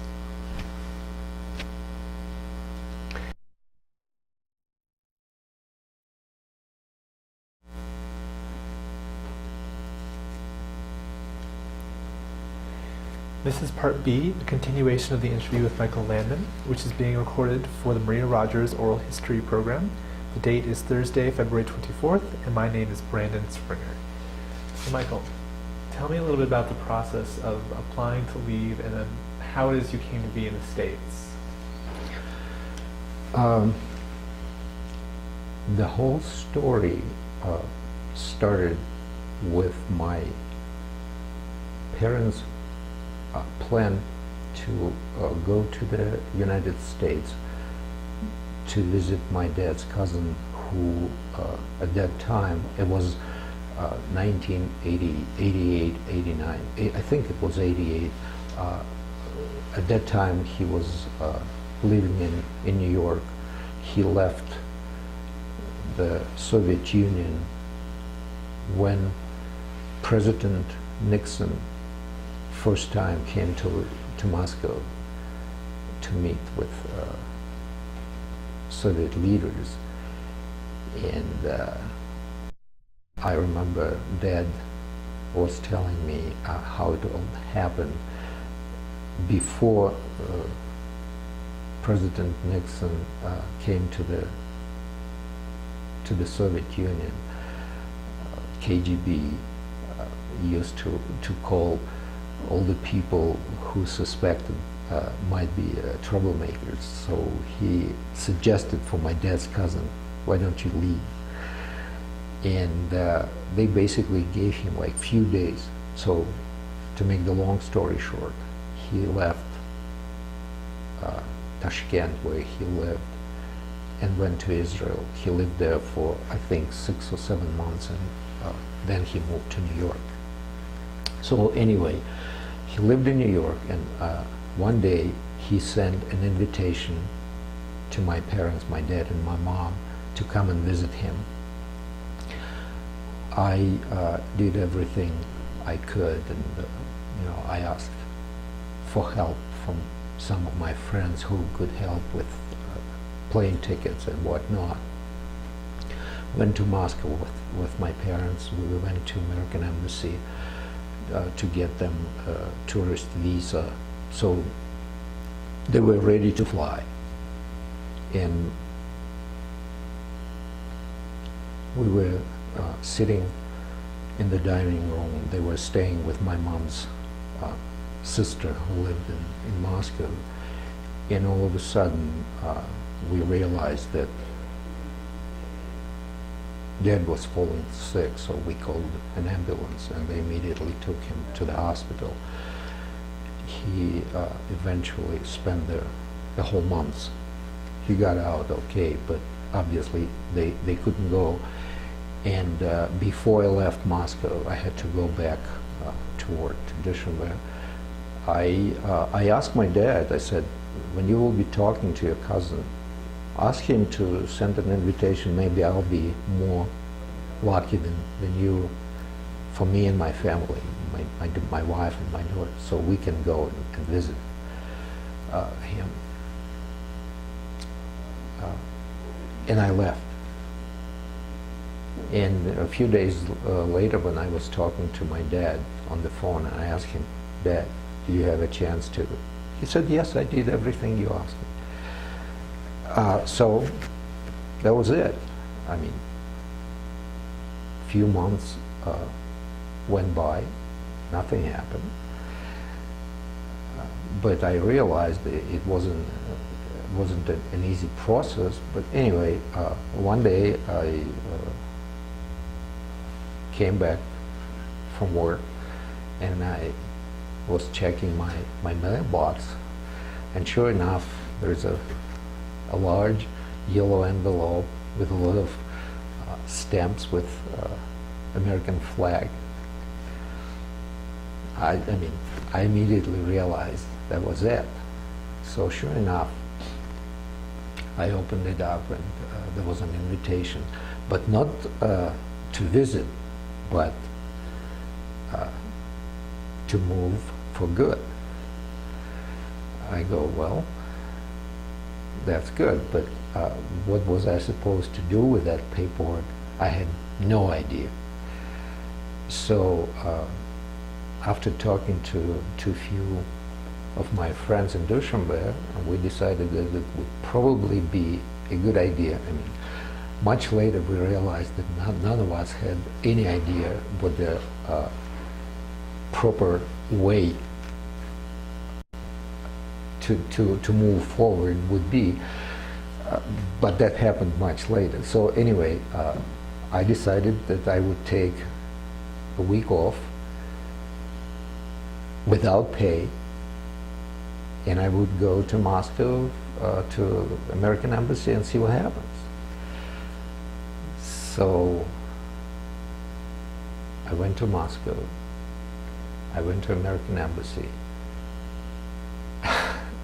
This is part B, a continuation of the interview with Mikhail Landman, which is being recorded for the Maria Rogers Oral History Program. The date is Thursday, February 24th, and my name is Brandon Springer. So Michael, tell me a little bit about the process of applying to leave and then how it is you came to be in the States. The whole story started with my parents' plan to go to the United States to visit my dad's cousin, who at that time, it was 1980, 88, 89, I think it was 88. At that time he was living in New York. He left the Soviet Union when President Nixon first time came to Moscow to meet with Soviet leaders. And I remember Dad was telling me how it all happened. Before President Nixon came to the Soviet Union, KGB used to call all the people who suspected might be troublemakers. So he suggested for my dad's cousin, why don't you leave? And they basically gave him like few days. So to make the long story short, he left Tashkent, where he lived, and went to Israel. He lived there for, I think, 6 or 7 months, and then he moved to New York. So anyway, he lived in New York, and one day he sent an invitation to my parents, my dad and my mom, to come and visit him. I did everything I could, and I asked for help from some of my friends who could help with plane tickets and whatnot. Went to Moscow with my parents. We went to American Embassy to get them a tourist visa, so they were ready to fly. And we were sitting in the dining room. They were staying with my mom's sister, who lived in Moscow, and all of a sudden we realized that Dad was falling sick, so we called an ambulance, and they immediately took him to the hospital. He eventually spent the whole month. He got out okay, but obviously they couldn't go. And before I left Moscow, I had to go back toward Dushanbe. I asked my dad, I said, when you will be talking to your cousin, ask him to send an invitation. Maybe I'll be more lucky than you, for me and my family, my wife and my daughter, so we can go and visit him. And I left. And a few days later, when I was talking to my dad on the phone, and I asked him, "Dad, did you have a chance to?" He said, "Yes, I did everything you asked me." So that was it. I mean, a few months went by, nothing happened. But I realized it wasn't an easy process. But anyway, one day I came back from work, and I was checking my mailbox, and sure enough, there's a large yellow envelope with a lot of stamps with American flag. I mean, I immediately realized that was it. So sure enough, I opened it up, and there was an invitation, but not to visit, but to move for good. I go, well, that's good, but what was I supposed to do with that paperwork? I had no idea. So after talking to a few of my friends in Dushanbe, we decided that it would probably be a good idea. I mean, much later we realized that none of us had any idea what the proper way to move forward would be, but that happened much later. So anyway, I decided that I would take a week off without pay, and I would go to Moscow to American Embassy and see what happens. So I went to Moscow, I went to American Embassy,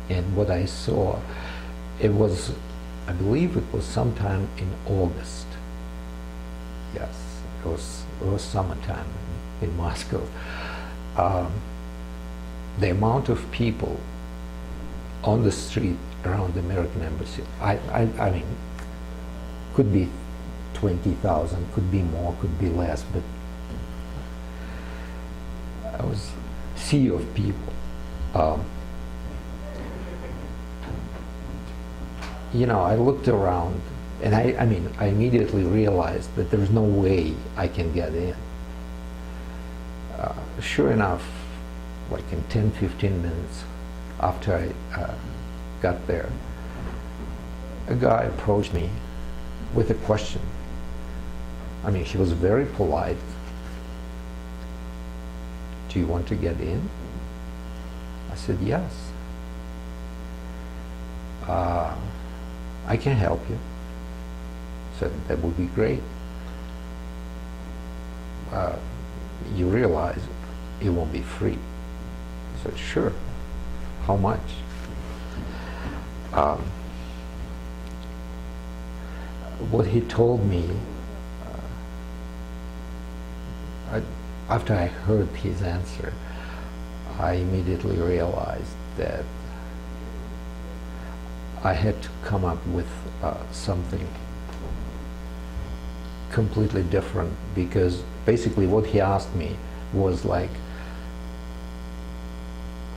and what I saw, it was, I believe it was sometime in August. Yes, it was summertime in Moscow. The amount of people on the street around the American Embassy, I mean, could be 20,000, could be more, could be less, but I was a sea of people. You know, I looked around, and I mean, I immediately realized that there's no way I can get in. Sure enough, like in 10-15 minutes after I got there, a guy approached me with a question. I mean, he was very polite. "Do you want to get in?" I said, "Yes." "I can help you." I said, "That would be great. You realize it won't be free." I said, "Sure. How much?" What he told me, after I heard his answer, I immediately realized that I had to come up with something completely different, because basically what he asked me was like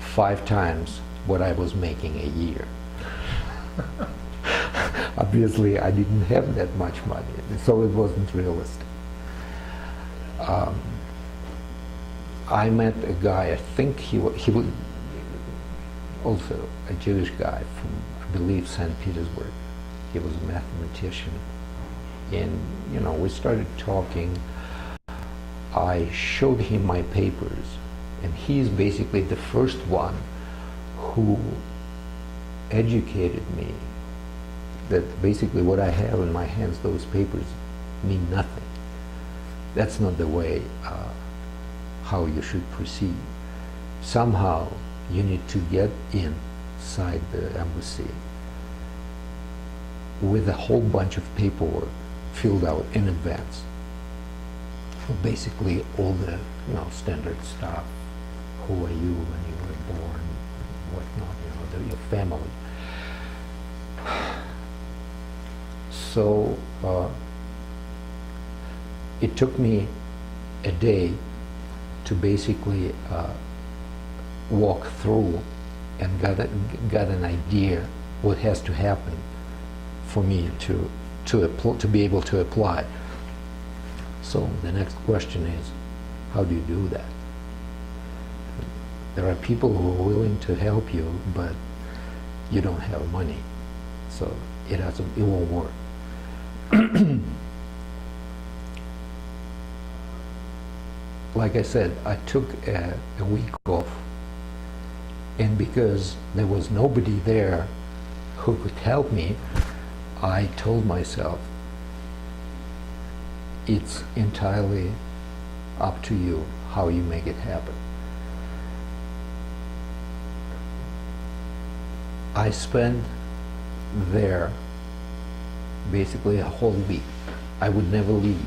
5 times what I was making a year. Obviously, I didn't have that much money, so it wasn't realistic. I met a guy, I think he was also a Jewish guy from, I believe, St. Petersburg. He was a mathematician. And, you know, we started talking. I showed him my papers, and he's basically the first one who educated me that basically what I have in my hands, those papers, mean nothing. That's not the way how you should proceed. Somehow you need to get inside the embassy with a whole bunch of paperwork filled out in advance. Basically all the standard stuff. Who are you when you were born, whatnot, your family. So it took me a day to basically walk through and got an idea what has to happen for me to be able to apply. So the next question is, how do you do that? There are people who are willing to help you, but you don't have money, so it won't work. Like I said, I took a week off, and because there was nobody there who could help me, I told myself, it's entirely up to you how you make it happen. I spent there basically a whole week. I would never leave,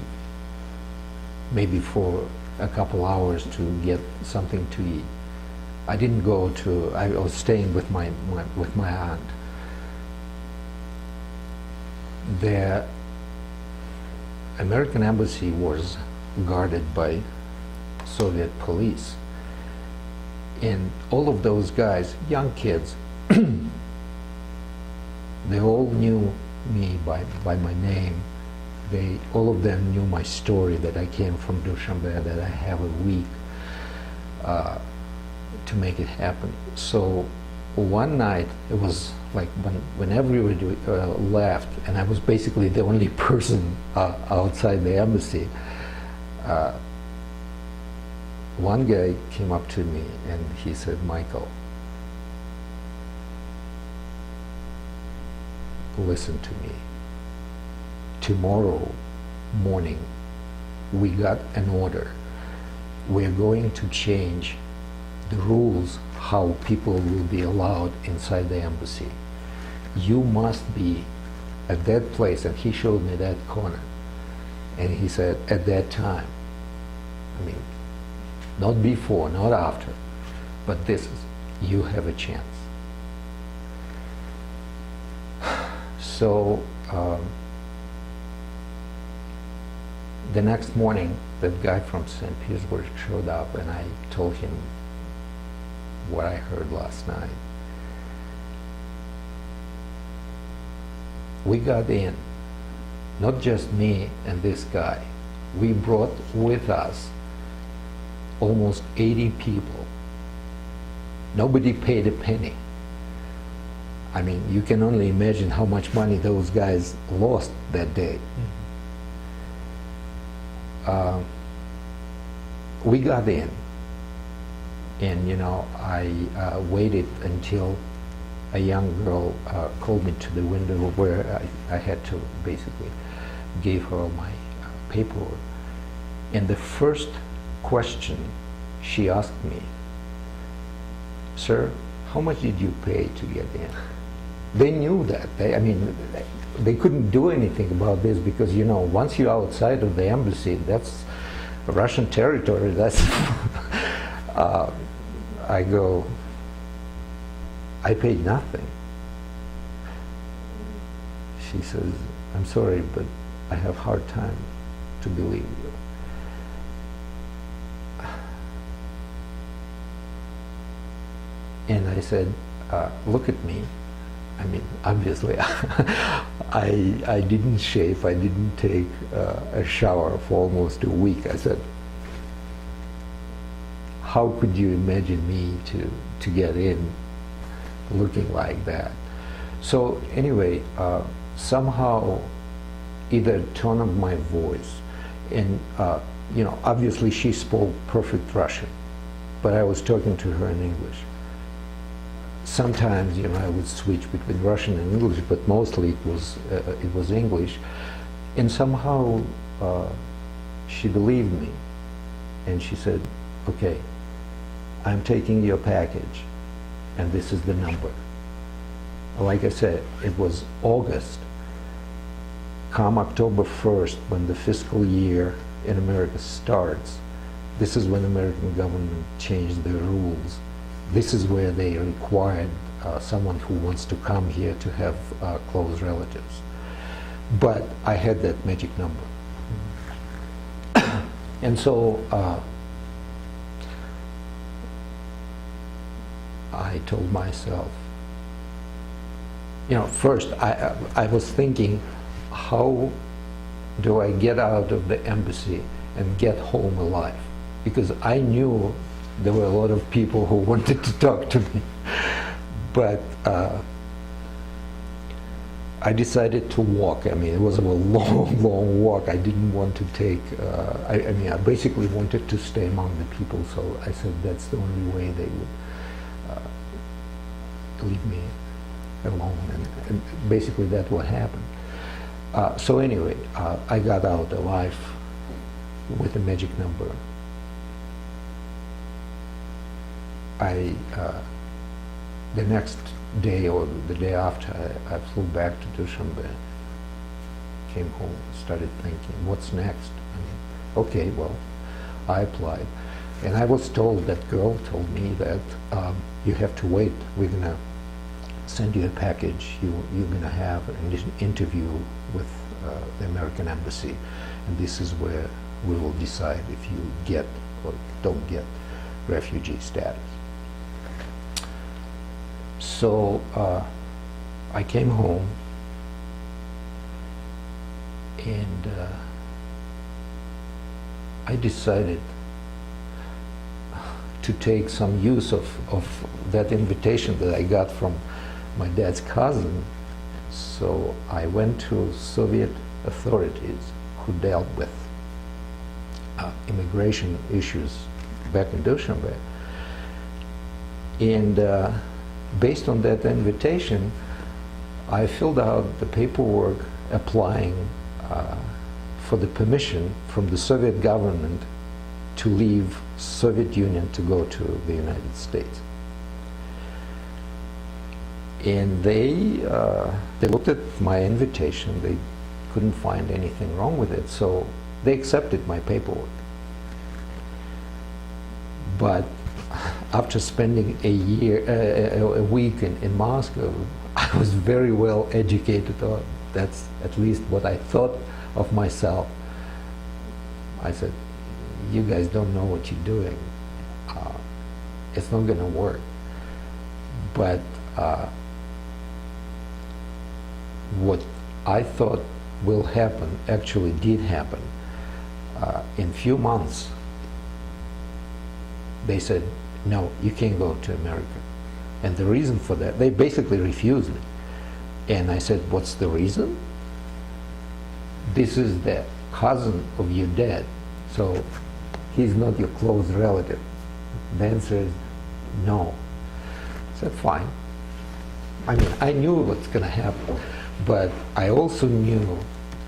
maybe for a couple hours to get something to eat. I didn't go to, I was staying with my aunt. The American embassy was guarded by Soviet police, and all of those guys, young kids, they all knew me by my name. All of them knew my story, that I came from Dushanbe, that I have a week to make it happen. So one night, it was like when everybody left, and I was basically the only person outside the embassy. One guy came up to me and he said, "Michael, listen to me. Tomorrow morning, we got an order. We're going to change the rules how people will be allowed inside the embassy. You must be at that place," and he showed me that corner. And he said, "At that time." I mean, not before, not after, but this is, you have a chance. So the next morning, that guy from St. Petersburg showed up, and I told him what I heard last night. We got in, not just me and this guy. We brought with us almost 80 people. Nobody paid a penny. I mean, you can only imagine how much money those guys lost that day. We got in, and I waited until a young girl called me to the window where I had to basically give her my paperwork. And the first question she asked me, "Sir, how much did you pay to get in?" They knew that. They couldn't do anything about this because, once you're outside of the embassy, that's Russian territory. That's I go, "I paid nothing." She says, "I'm sorry, but I have a hard time to believe you." And I said, "Look at me. I mean, obviously, I didn't shave. I didn't take a shower for almost a week." I said, "How could you imagine me to get in looking like that?" So anyway, somehow, either tone of my voice, and obviously she spoke perfect Russian, but I was talking to her in English. Sometimes, I would switch between Russian and English, but mostly it was English. And somehow she believed me, and she said, "Okay, I'm taking your package, and this is the number." Like I said, it was August. come October 1st, when the fiscal year in America starts, this is when the American government changed their rules. This is where they required someone who wants to come here to have close relatives. But I had that magic number. And so I told myself, you know, first I was thinking, how do I get out of the embassy and get home alive? Because I knew there were a lot of people who wanted to talk to me. But I decided to walk. I mean, it was a long, long walk. I didn't want to take, I mean, I basically wanted to stay among the people, so I said that's the only way they would leave me alone, and basically that's what happened. So anyway, I got out alive with a magic number. The next day or the day after, I flew back to Dushanbe, came home, started thinking, what's next? I mean, okay, well, I applied. And I was told, that girl told me that you have to wait. We're going to send you a package. You're going to have an interview with the American embassy. And this is where we will decide if you get or don't get refugee status. So I came home, and I decided to take some use of that invitation that I got from my dad's cousin. So I went to Soviet authorities who dealt with immigration issues back in Dushanbe. And based on that invitation, I filled out the paperwork applying for the permission from the Soviet government to leave Soviet Union to go to the United States. And they looked at my invitation. They couldn't find anything wrong with it, so they accepted my paperwork. But after spending a week in Moscow, I was very well educated. That's at least what I thought of myself. I said, you guys don't know what you're doing. It's not going to work. But what I thought will happen actually did happen. In a few months, they said, no, you can't go to America. And the reason for that, they basically refused me. And I said, what's the reason? This is the cousin of your dad, so he's not your close relative. The answer is no. I said, fine. I mean, I knew what's going to happen, but I also knew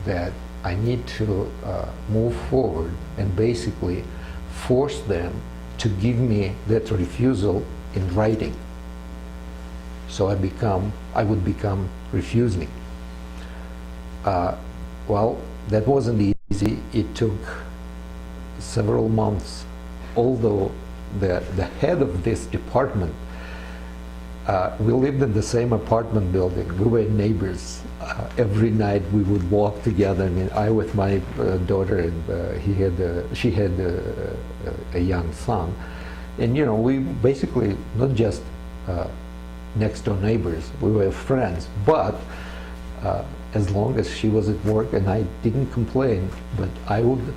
that I need to move forward and basically force them to give me that refusal in writing. So I would become refusing. Well, that wasn't easy. It took several months, although the head of this department, we lived in the same apartment building. We were neighbors. Every night we would walk together. I mean, I with my daughter, and she had a young son. And you know, we basically not just next door neighbors, we were friends. But as long as she was at work, and I didn't complain, but I would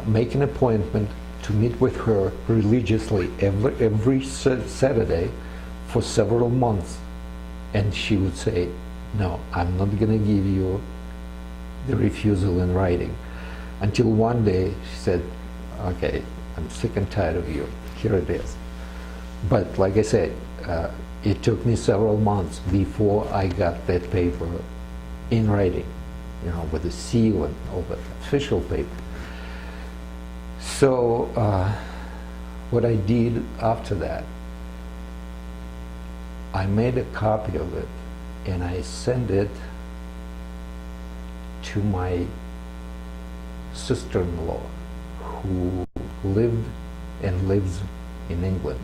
make an appointment to meet with her religiously every Saturday for several months. And she would say, no, I'm not going to give you the refusal in writing. Until one day she said, okay, I'm sick and tired of you. Here it is. But like I said, it took me several months before I got that paper in writing, you know, with a seal and all the official paper. So what I did after that, I made a copy of it and I sent it to my sister-in-law, who lived and lives in England.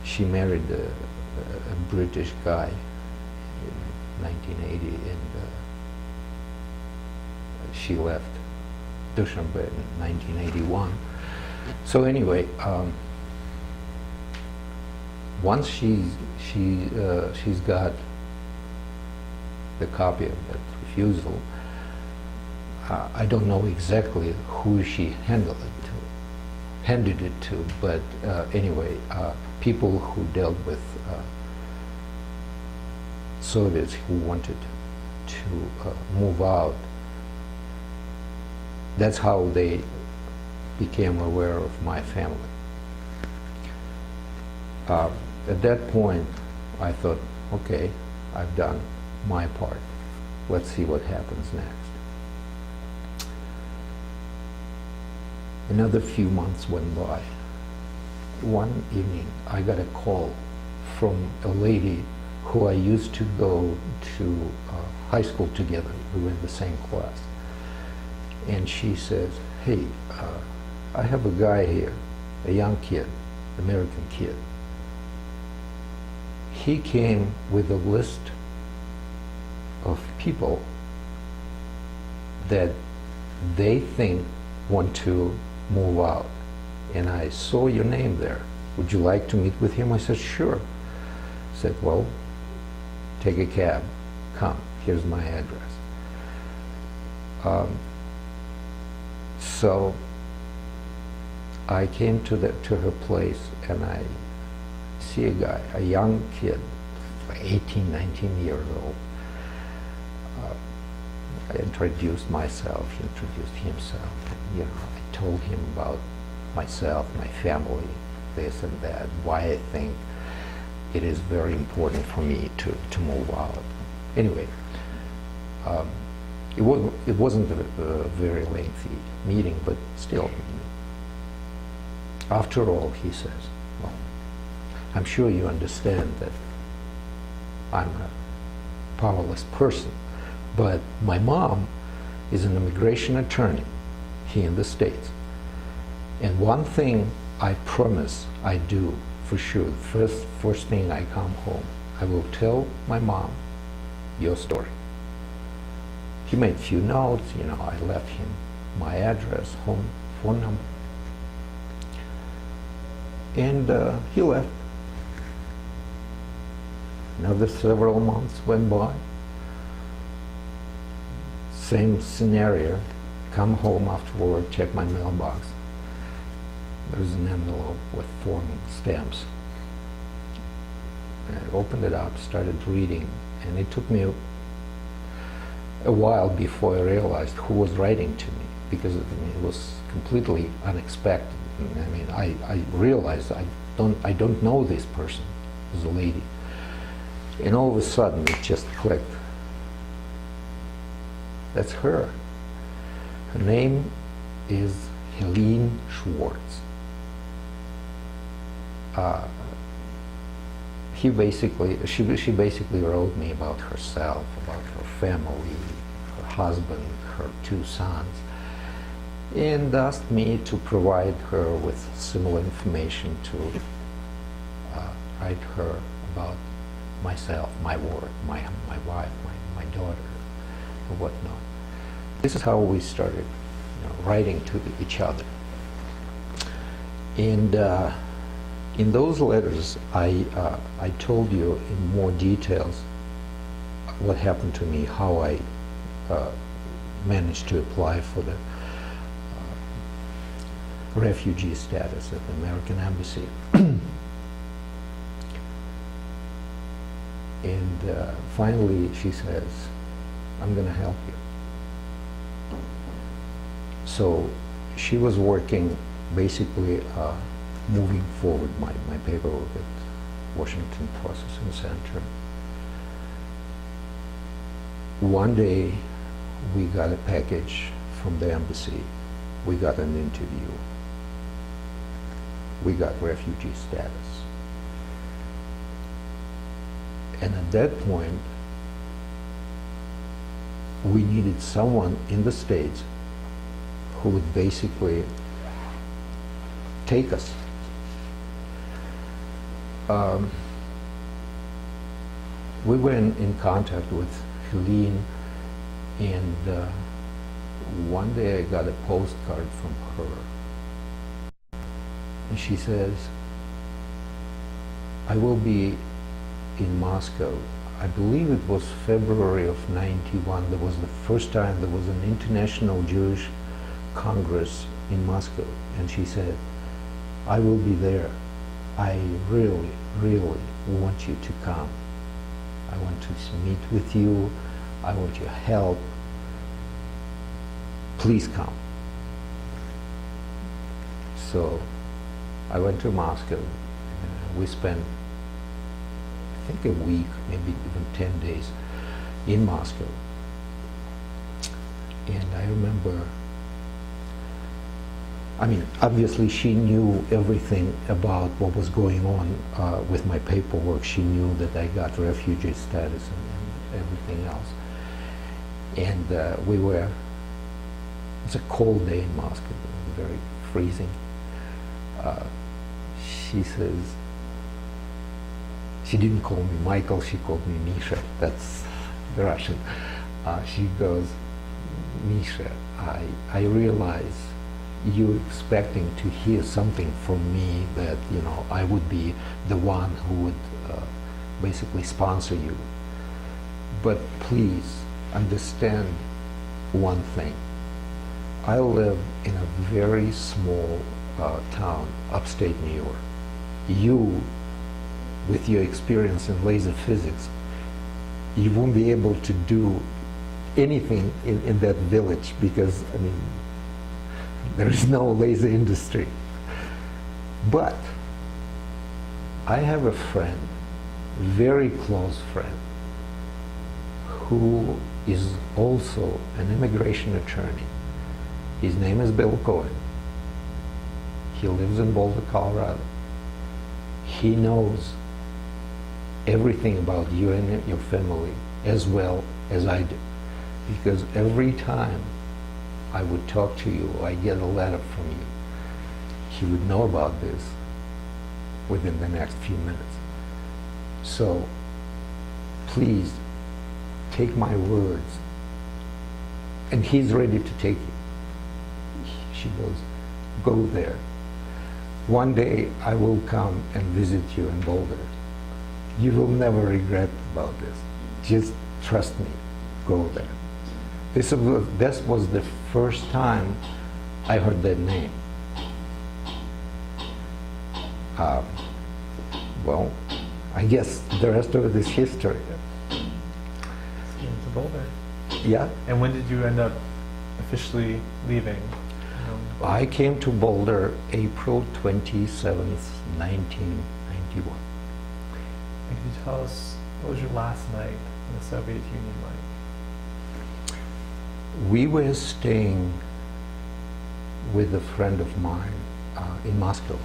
She married a British guy in 1980, and she left Dushanbe in 1981. So anyway, once she's got the copy of that refusal, I don't know exactly who she handed it to, but anyway, people who dealt with Soviets who wanted to move out. That's how they became aware of my family. At that point, I thought, okay, I've done my part. Let's see what happens next. Another few months went by. One evening, I got a call from a lady who I used to go to high school together. We were in the same class. And she says, hey, I have a guy here, a young kid, American kid. He came with a list of people that they think want to move out. And I saw your name there. Would you like to meet with him? I said, sure. He said, well, take a cab, come, here's my address. So I came to her place, and I see a guy, a young kid, like 18, 19 years old. I introduced myself, he introduced himself. You know, I told him about myself, my family, this and that, why I think it is very important for me to move out. Anyway, it wasn't a very lengthy meeting, but still. After all, he says, well, I'm sure you understand that I'm a powerless person, but my mom is an immigration attorney here in the States. And one thing I promise I do for sure, first thing I come home, I will tell my mom your story. He made a few notes, you know, I left him my address, home, phone number. And he left. Another several months went by. Same scenario. Come home after work, check my mailbox. There's an envelope with foreign stamps. I opened it up, started reading, and it took me a while before I realized who was writing to me, because it was completely unexpected. I mean, I realized I don't know this person. It was a lady. And all of a sudden, it just clicked. That's her. Her name is Helene Schwartz. She basically wrote me about herself, about her family, her husband, her 2 sons, and asked me to provide her with similar information to write her about myself, my work, my wife, my daughter, and whatnot. This is how we started, you know, writing to each other. And in those letters, I told you in more details what happened to me, how I managed to apply for the refugee status at the American Embassy. And finally, she says, I'm going to help you. So she was working, basically moving forward my paperwork at Washington Processing Center. One day, we got a package from the embassy. We got an interview. We got refugee status. And at that point, we needed someone in the States who would basically take us. We were in contact with Helene, and one day I got a postcard from her. And she says, I will be in Moscow. I believe it was February of '91. There was the first time there was an international Jewish Congress in Moscow. And she said, I will be there. I really, really want you to come. I want to meet with you. I want your help. Please come. So I went to Moscow. We spent, I think, a week, maybe even 10 days in Moscow. And I remember, I mean, obviously she knew everything about what was going on with my paperwork. She knew that I got refugee status and everything else. And we were, it's a cold day in Moscow, very freezing. She says, she didn't call me Michael, she called me Misha. That's the Russian. She goes, Misha, I realize you're expecting to hear something from me that, you know, I would be the one who would basically sponsor you. But please understand one thing. I live in a very small town, upstate New York. You, with your experience in laser physics, you won't be able to do anything in that village because, I mean, there is no laser industry. But I have a friend, very close friend, who is also an immigration attorney. His name is Bill Cohen. He lives in Boulder, Colorado. He knows everything about you and your family as well as I do. Because every time I would talk to you, I get a letter from you, he would know about this within the next few minutes. So please take my words. And he's ready to take it. She goes, go there. One day I will come and visit you in Boulder. You will never regret about this. Just trust me, go there. This was the first time I heard that name. Well, I guess the rest of it is history. To Boulder. Yeah. And when did you end up officially leaving? I came to Boulder April 27th, 1991. And can you tell us, what was your last night in the Soviet Union like? We were staying with a friend of mine in Moscow.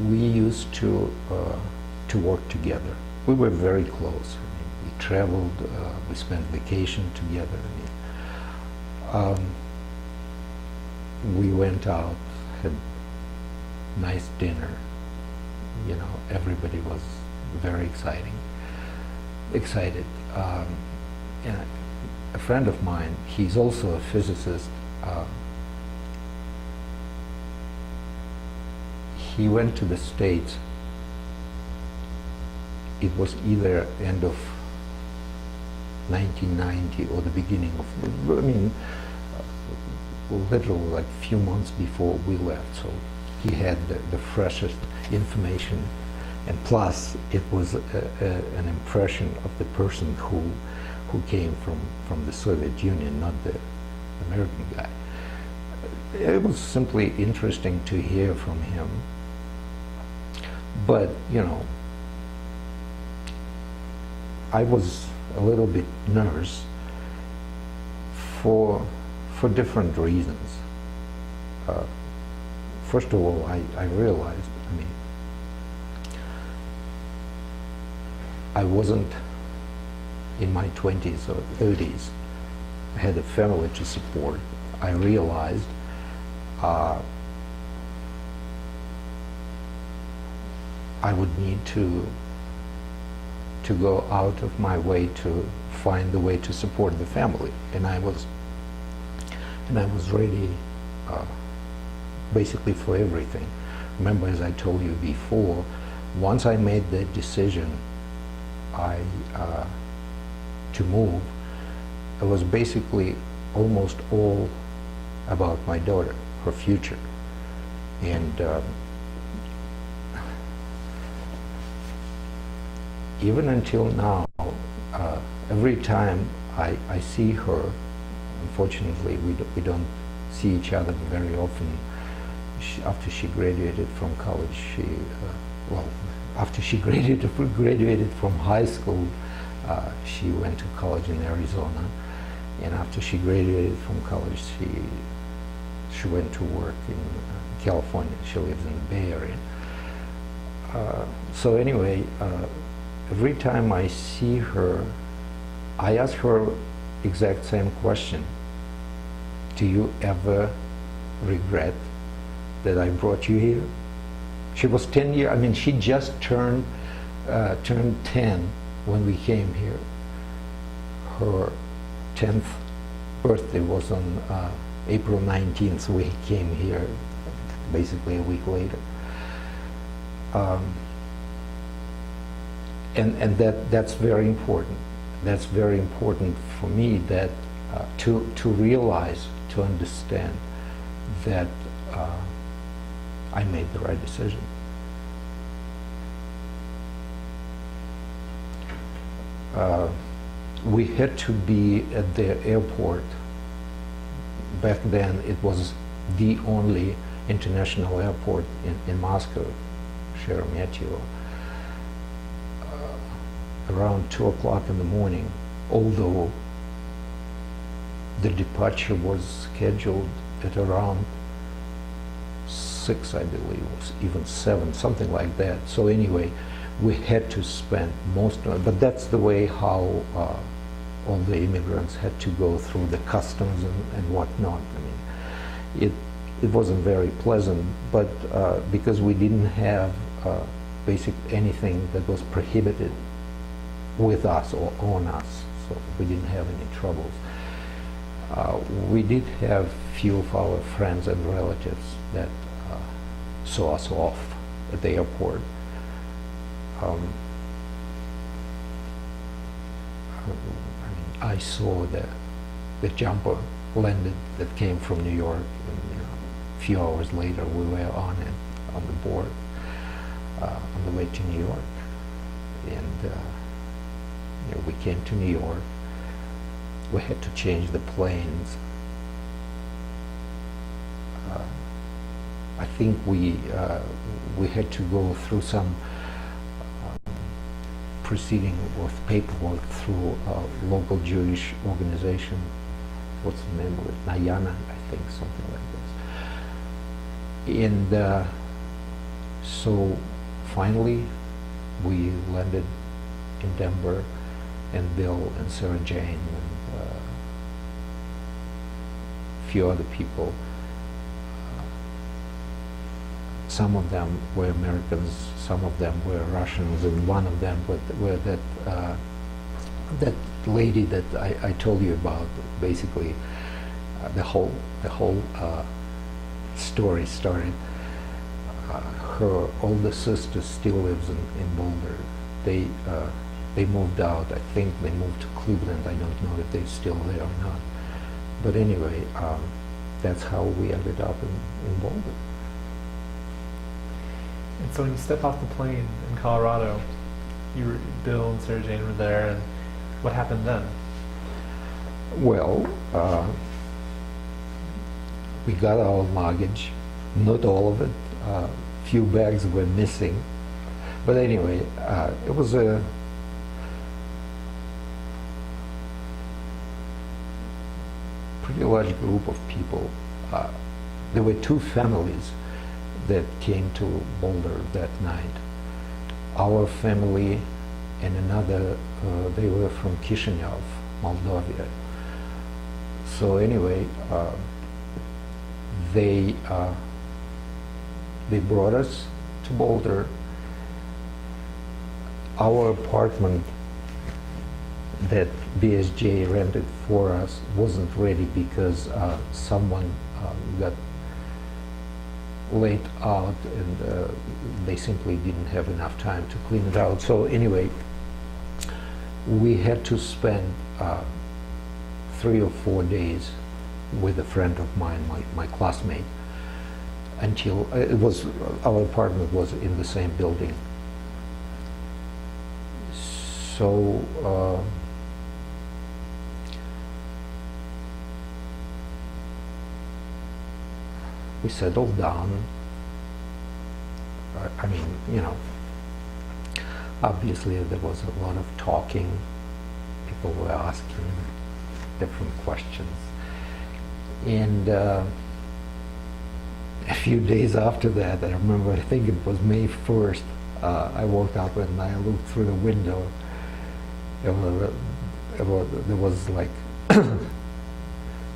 We used to work together. We were very close. I mean, we traveled, we spent vacation together. We went out, had nice dinner. You know, everybody was very excited. And a friend of mine, he's also a physicist. He went to the States. It was either end of 1990 or the beginning of, I mean, literally like a few months before we left. So he had the freshest information, and plus it was an impression of the person who came from the Soviet Union, not the American guy. It was simply interesting to hear from him. But, you know, I was a little bit nervous for different reasons. First of all, I realized, I mean, I wasn't in my 20s or 30s, I had a family to support, I realized I would need to go out of my way to find the way to support the family, and I was ready basically for everything. Remember, as I told you before, once I made that decision, to move, it was basically almost all about my daughter, her future, and even until now, every time I see her, unfortunately we don't see each other very often. After she graduated from college, after she graduated from high school, she went to college in Arizona, and after she graduated from college, she went to work in California. She lives in the Bay Area. So anyway, every time I see her, I ask her exact same question. Do you ever regret that I brought you here? She was 10 years, I mean, she just turned 10 when we came here. Her 10th birthday was on April 19th, so we came here basically a week later. And that's very important. That's very important for me, that to realize, to understand that I made the right decision. We had to be at the airport. Back then, it was the only international airport in Moscow, Sheremetyevo. Around 2 o'clock in the morning, although the departure was scheduled at around 6, I believe, was even 7, something like that. So anyway, we had to spend most of it, but that's the way how all the immigrants had to go through the customs and whatnot. I mean, it wasn't very pleasant, but because we didn't have anything that was prohibited with us or on us, so we didn't have any troubles. We did have few of our friends and relatives that saw us off at the airport. I saw the jumper landed that came from New York, and a few hours later we were on the board on the way to New York, and we came to New York. We had to change the planes. I think we had to go through some proceeding with paperwork through a local Jewish organization. What's the name of it? Nayana, I think, something like this. And so finally we landed in Denver, and Bill and Sarah Jane and a few other people. Some of them were Americans, some of them were Russians, and one of them were that lady that I told you about. Basically, the whole story started. Her older sister still lives in Boulder. They moved out. I think they moved to Cleveland. I don't know if they're still there or not. But anyway, that's how we ended up in Boulder. And so when you step off the plane in Colorado, Bill and Sarah Jane were there, and what happened then? Well, we got our luggage, not all of it. Few bags were missing. But anyway, it was a pretty large group of people. There were 2 families that came to Boulder that night. Our family and another, they were from Chisinau, Moldova. So anyway, they brought us to Boulder. Our apartment that BSJ rented for us wasn't ready because someone got laid out, and they simply didn't have enough time to clean it out. So anyway, we had to spend 3 or 4 days with a friend of mine, my classmate, until our apartment was in the same building. So we settled down. I mean, you know, obviously there was a lot of talking. People were asking different questions. And a few days after that, I remember, I think it was May 1st, I woke up and I looked through the window. There was like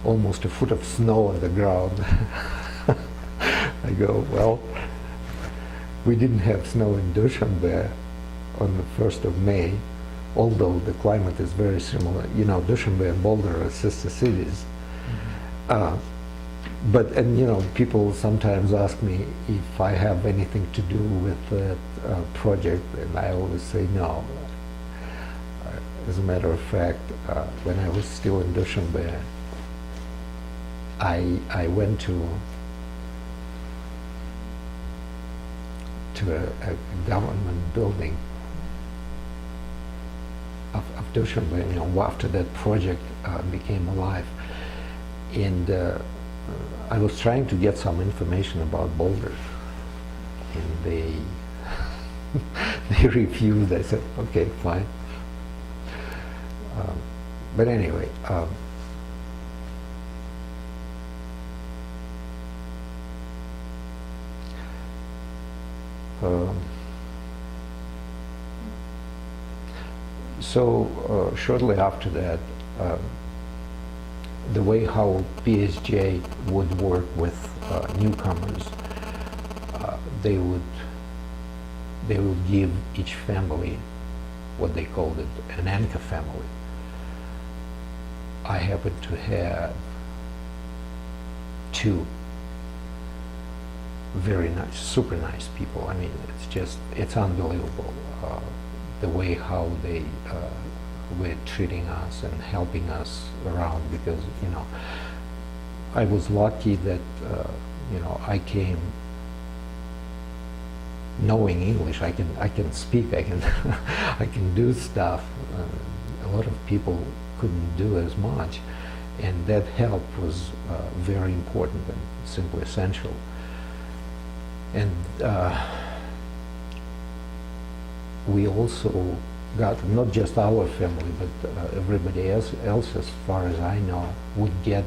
almost a foot of snow on the ground. I go, well, we didn't have snow in Dushanbe on the 1st of May, although the climate is very similar. You know, Dushanbe and Boulder are sister cities. And you know, people sometimes ask me if I have anything to do with that project, and I always say no. As a matter of fact, when I was still in Dushanbe, I went to a government building of Dushanbe, you know, after that project became alive, and I was trying to get some information about Boulder, and they they refused. I said, okay, fine. But anyway, so shortly after that, the way how BSJ would work with newcomers, they would give each family what they called it, an anchor family. I happen to have 2 very nice, super nice people. I mean, it's unbelievable the way how they were treating us and helping us around, because, you know, I was lucky that, you know, I came knowing English. I can speak, I can do stuff. A lot of people couldn't do as much, and that help was very important and simply essential. And we also got, not just our family, but everybody else, as far as I know, would get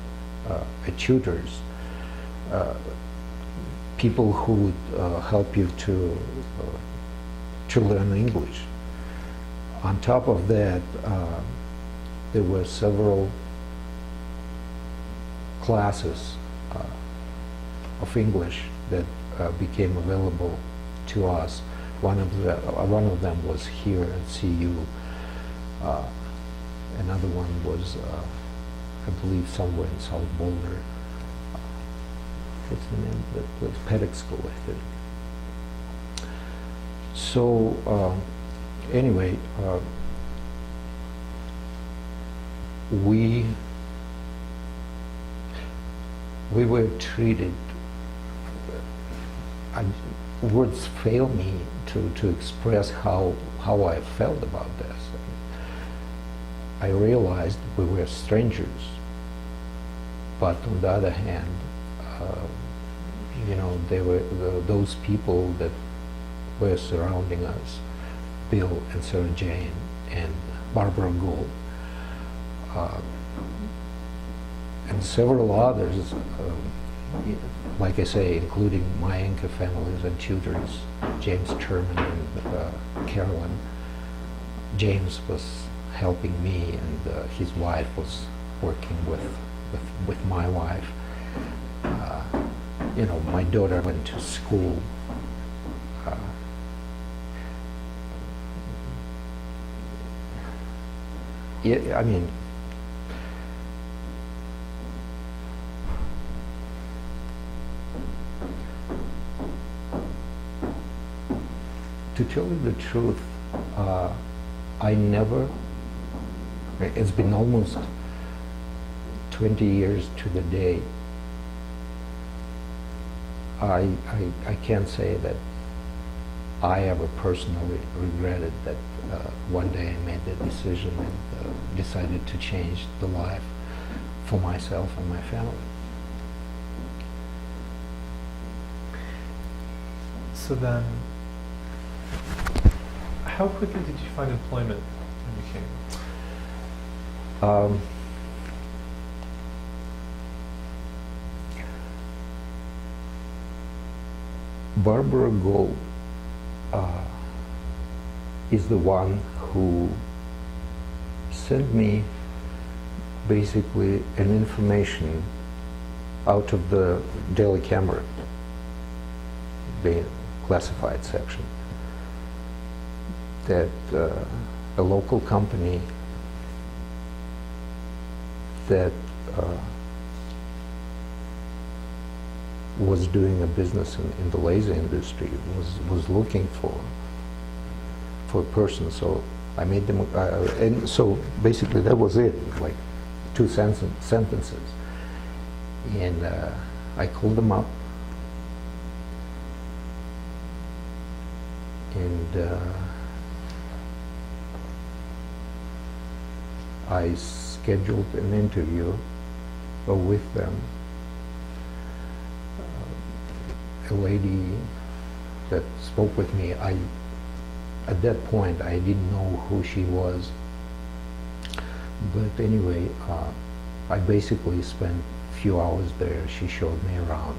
tutors, people who would help you to learn English. On top of that, there were several classes of English that became available to us. One of them was here at CU. Another one was, I believe, somewhere in South Boulder. What's the name of that place? Paddock School, I think. So anyway, we were treated, words fail me to express how I felt about this. I realized we were strangers, but on the other hand, you know, they were those people that were surrounding us, Bill and Sarah Jane and Barbara Gould, and several others, like I say, including my anchor families and tutors, James Sherman and Carolyn. James was helping me, and his wife was working with my wife. You know, my daughter went to school. Yeah, I mean, to tell you the truth, I never, it's been almost 20 years to the day. I can't say that I ever personally regretted that one day I made the decision and decided to change the life for myself and my family. So then, how quickly did you find employment when you came? Barbara Gold is the one who sent me basically an information out of the Daily Camera, the classified section, that a local company that was doing a business in the laser industry was looking for a person. So I made them, and so basically that was it, like 2 sentences. And I called them up, and I scheduled an interview with them. A lady that spoke with me, at that point I didn't know who she was, but anyway, I basically spent a few hours there. She showed me around,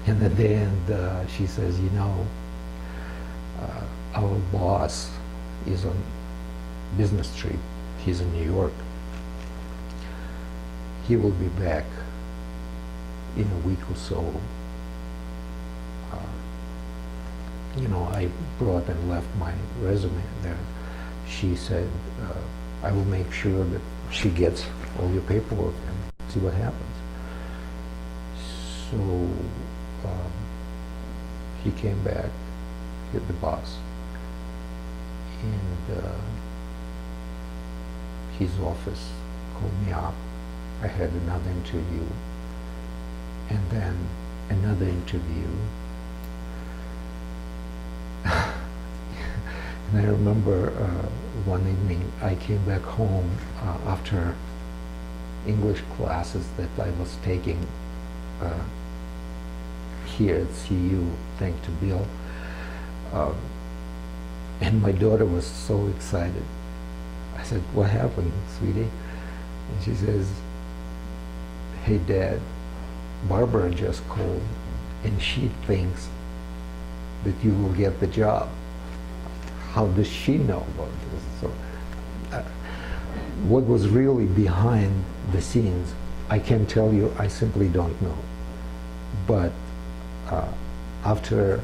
and at the end she says, you know, our boss is on business trip. He's in New York. He will be back in a week or so. You know, I brought and left my resume there. She said, I will make sure that she gets all your paperwork and see what happens. So he came back, hit the boss, and his office called me up. I had another interview, and then another interview. And I remember one evening I came back home after English classes that I was taking here at CU, thanks to Bill. And my daughter was so excited. I said, what happened, sweetie? And she says, hey Dad, Barbara just called and she thinks that you will get the job. How does she know about this? So, what was really behind the scenes, I can't tell you, I simply don't know. But after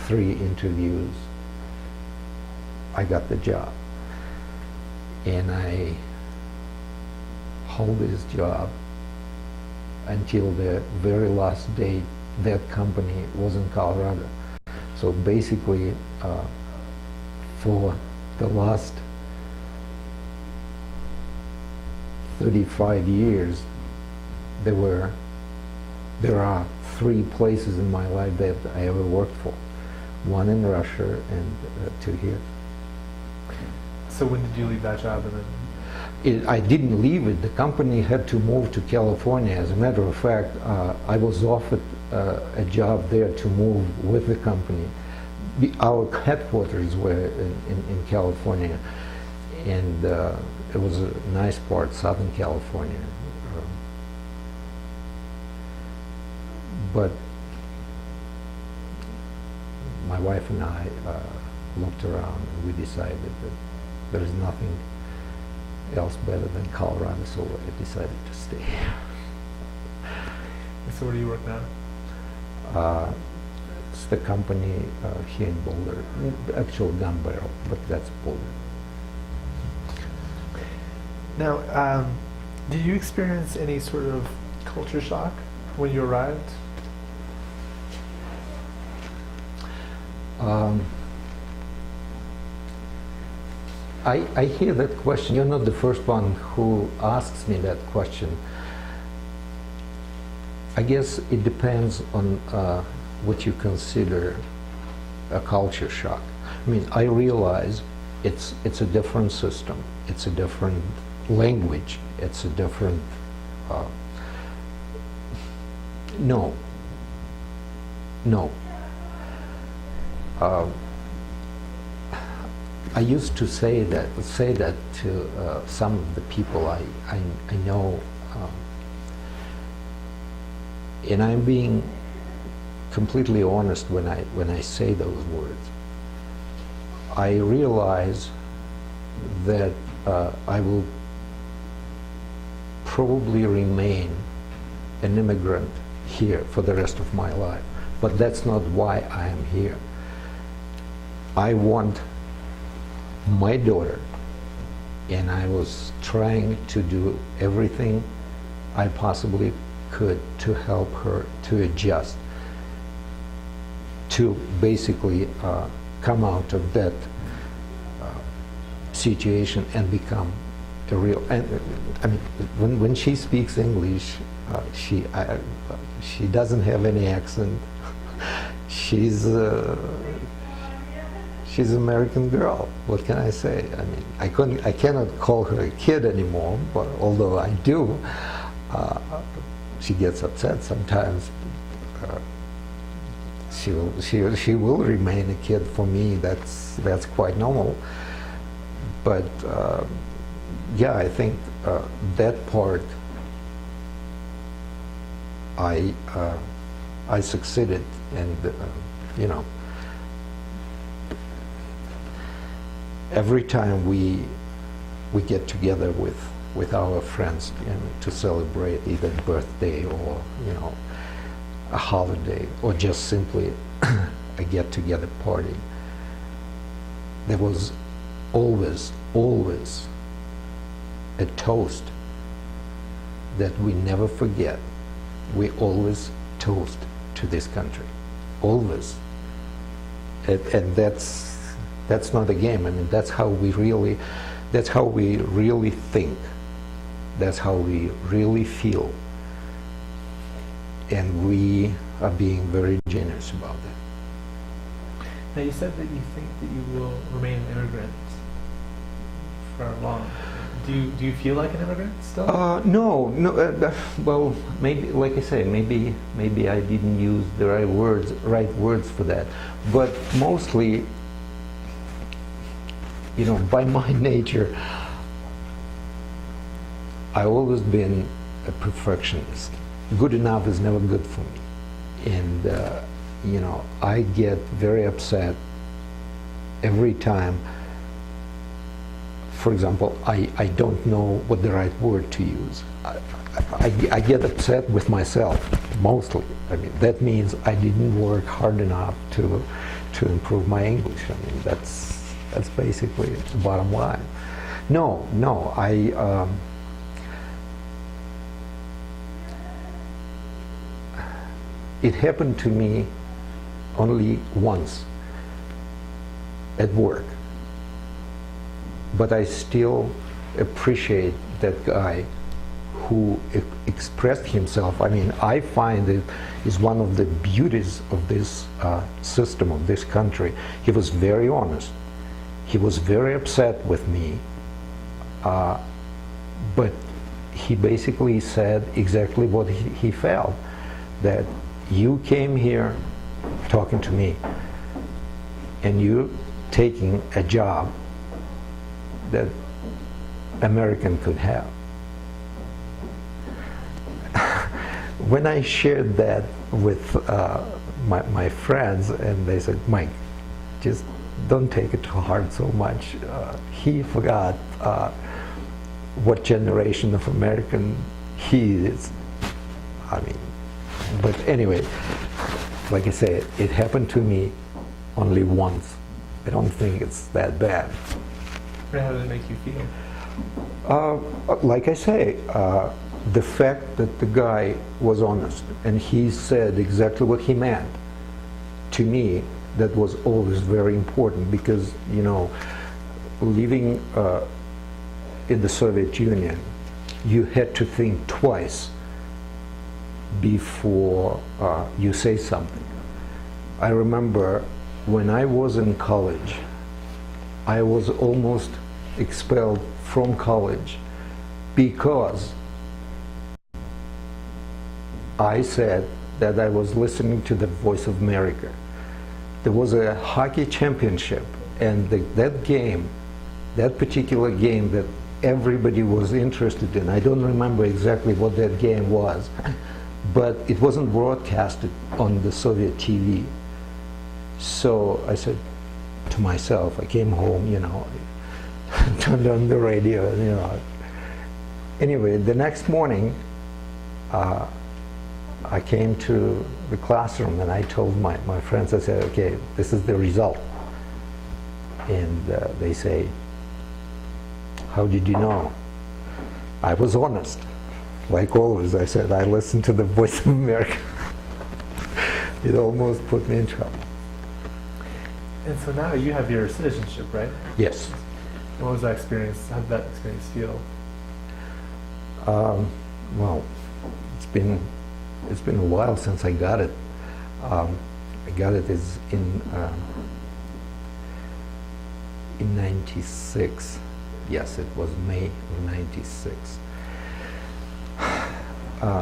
3 interviews, I got the job. And I hold this job until the very last day that company was in Colorado. So basically, for the last 35 years, there are 3 places in my life that I ever worked for. 1 in Russia and 2 here. So when did you leave that job? And then I didn't leave it. The company had to move to California. As a matter of fact, I was offered a job there to move with the company. Our headquarters were in California, and it was a nice part, Southern California. But my wife and I looked around and we decided that there is nothing else better than Colorado, so I decided to stay. And so where do you work now? It's the company here in Boulder, actual gun barrel, but that's Boulder. Now, did you experience any sort of culture shock when you arrived? I hear that question. You're not the first one who asks me that question. I guess it depends on what you consider a culture shock. I mean, I realize it's a different system, it's a different language, it's a different. No. I used to say that to some of the people I know, and I'm being completely honest when I say those words. I realize that I will probably remain an immigrant here for the rest of my life, but that's not why I am here. I want my daughter, and I was trying to do everything I possibly could to help her to adjust, to basically come out of that situation and become a real. And I mean, when she speaks English, she doesn't have any accent. She's an American girl. What can I say? I mean, I cannot call her a kid anymore, but although I do, she gets upset sometimes. She will remain a kid for me. That's quite normal. But yeah, I think that part I succeeded, and you know. Every time we get together with our friends, you know, to celebrate either birthday or, you know, a holiday, or just simply a get-together party, there was always a toast that we never forget. We always toast to this country, always, and that's not a game. I mean, that's how we really think. That's how we really feel. And we are being very generous about that. Now, you said that you think that you will remain an immigrant for long. Do you feel like an immigrant still? No. Well, maybe, like I say, maybe I didn't use the right words for that. But mostly, you know, by my nature, I've always been a perfectionist. Good enough is never good for me. And, you know, I get very upset every time, for example, I don't know what the right word to use. I get upset with myself, mostly. I mean, that means I didn't work hard enough to improve my English. I mean, that's basically the bottom line. No, it happened to me only once at work, but I still appreciate that guy who expressed himself. I mean, I find it is one of the beauties of this system, of this country. He was very honest. He was very upset with me, but he basically said exactly what he felt, that you came here talking to me, and you taking a job that American could have. When I shared that with my friends, and they said, Mike, just don't take it to heart so much. He forgot what generation of American he is. I mean, but anyway, like I say, it happened to me only once. I don't think it's that bad. How did it make you feel? Like I say, the fact that the guy was honest and he said exactly what he meant, to me, that was always very important, because, you know, living in the Soviet Union, you had to think twice before you say something. I remember when I was in college, I was almost expelled from college because I said that I was listening to the Voice of America. There was a hockey championship, and that game, that particular game that everybody was interested in, I don't remember exactly what that game was, but it wasn't broadcasted on the Soviet TV. So I said to myself, I came home, you know, turned on the radio, you know. Anyway, the next morning, I came to the classroom and I told my friends, I said, okay, this is the result. And they say, how did you know? I was honest. Like always, I said, I listened to the Voice of America. It almost put me in trouble. And so now you have your citizenship, right? Yes. What was that experience? How did that experience feel? Well, it's been a while since I got it. I got it in '96. Yes, it was May of '96.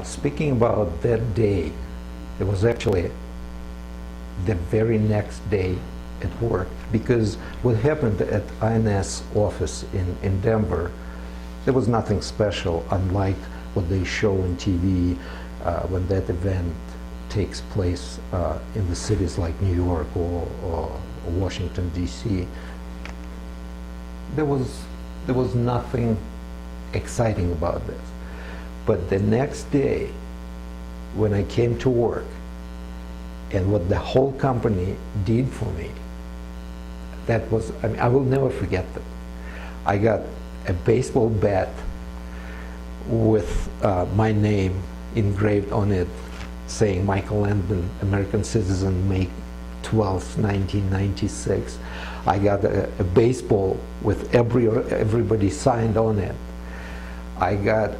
Speaking about that day, it was actually the very next day at work, because what happened at INS office in Denver, there was nothing special, unlike what they show on TV when that event takes place in the cities like New York or Washington, D.C. There was nothing exciting about this. But the next day, when I came to work, and what the whole company did for me, that was, I mean, I will never forget that. I got a baseball bat with my name engraved on it, saying Mikhail Landman, American citizen, May 12th, 1996. I got a baseball with everybody signed on it. I got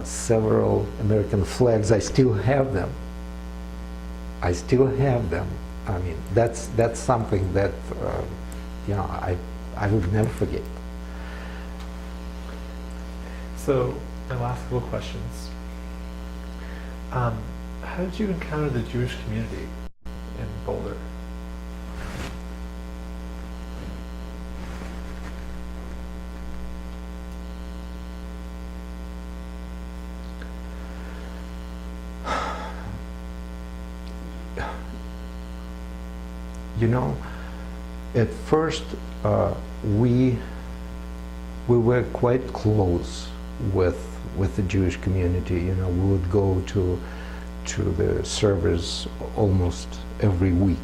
several American flags. I still have them. I still have them. I mean, that's something that you know, I would never forget. So, my last couple questions. How did you encounter the Jewish community in Boulder? You know, at first we were quite close with the Jewish community. You know, we would go to the service almost every week.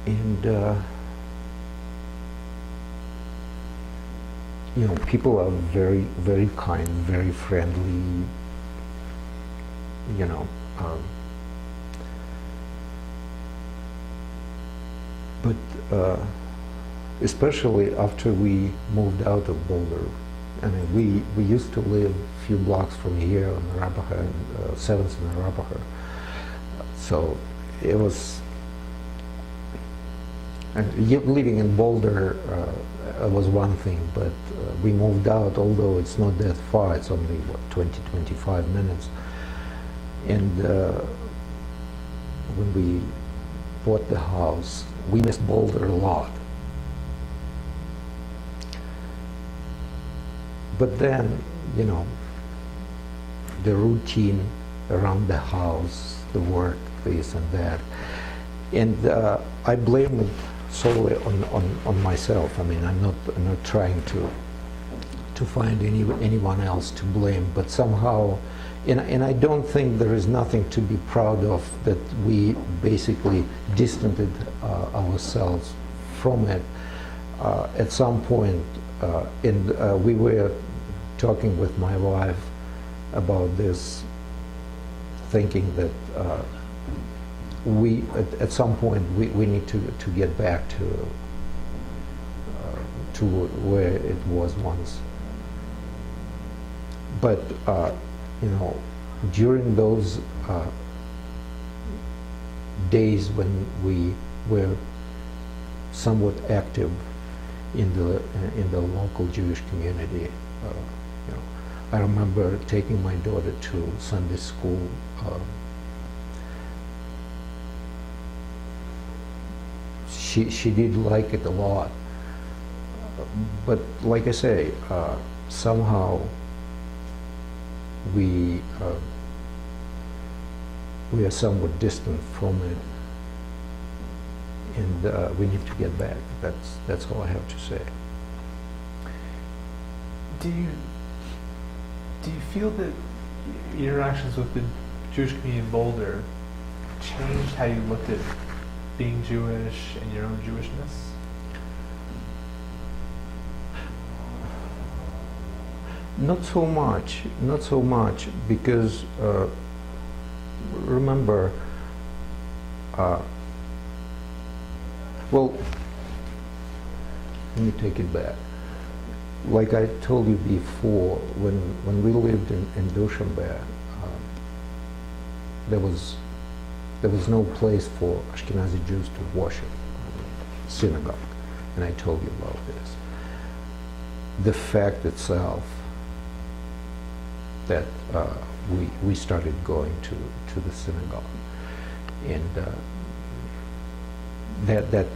And you know, people are very, very kind, very friendly, you know. But especially after we moved out of Boulder, I mean, we used to live a few blocks from here on Arapaha, and 7th and Arapaha. So it was, living in Boulder was one thing, but we moved out, although it's not that far, it's only, what, 20-25 minutes. And when we bought the house, we missed Boulder a lot. But then, you know, the routine around the house, the work, this and that. And I blame it solely on myself. I mean, I'm not trying to find anyone else to blame, but somehow, and I don't think there is nothing to be proud of that we basically distanced ourselves from it. At some point, we were talking with my wife about this, thinking that at some point we need to get back to where it was once. But you know, during those days when we were somewhat active in the local Jewish community, you know, I remember taking my daughter to Sunday school. She did like it a lot, but like I say, somehow we are somewhat distant from it, and we need to get back. That's all I have to say. Do you feel that your interactions with the Jewish community in Boulder changed how you looked at being Jewish and your own Jewishness? Not so much, because remember, well, let me take it back. Like I told you before, when we lived in Dushanbe, there was no place for Ashkenazi Jews to worship, synagogue, and I told you about this. The fact itself that we started going to the synagogue, and that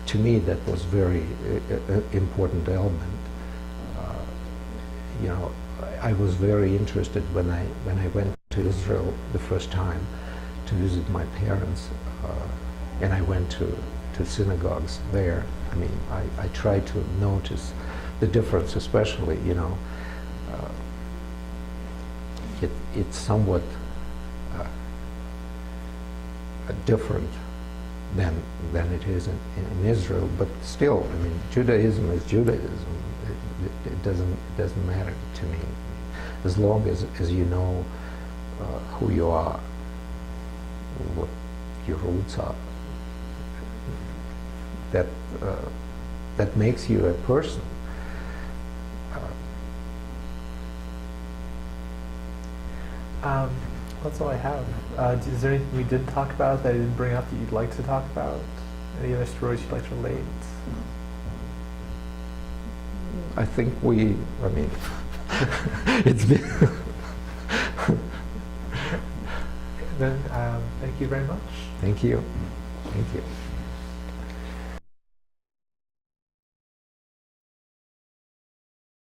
to me that was very important element. You know, I was very interested when I went to Israel the first time to visit my parents, and I went to synagogues there. I mean, I tried to notice the difference, especially, you know, it's somewhat different than it is in Israel, but still, I mean, Judaism is Judaism. It doesn't matter to me, as long as you know who you are, what your roots are. That makes you a person. That's all I have. Is there anything we didn't talk about that I didn't bring up that you'd like to talk about? Any other stories you'd like to relate? I think I mean, it's been... Then, thank you very much. Thank you. Thank you.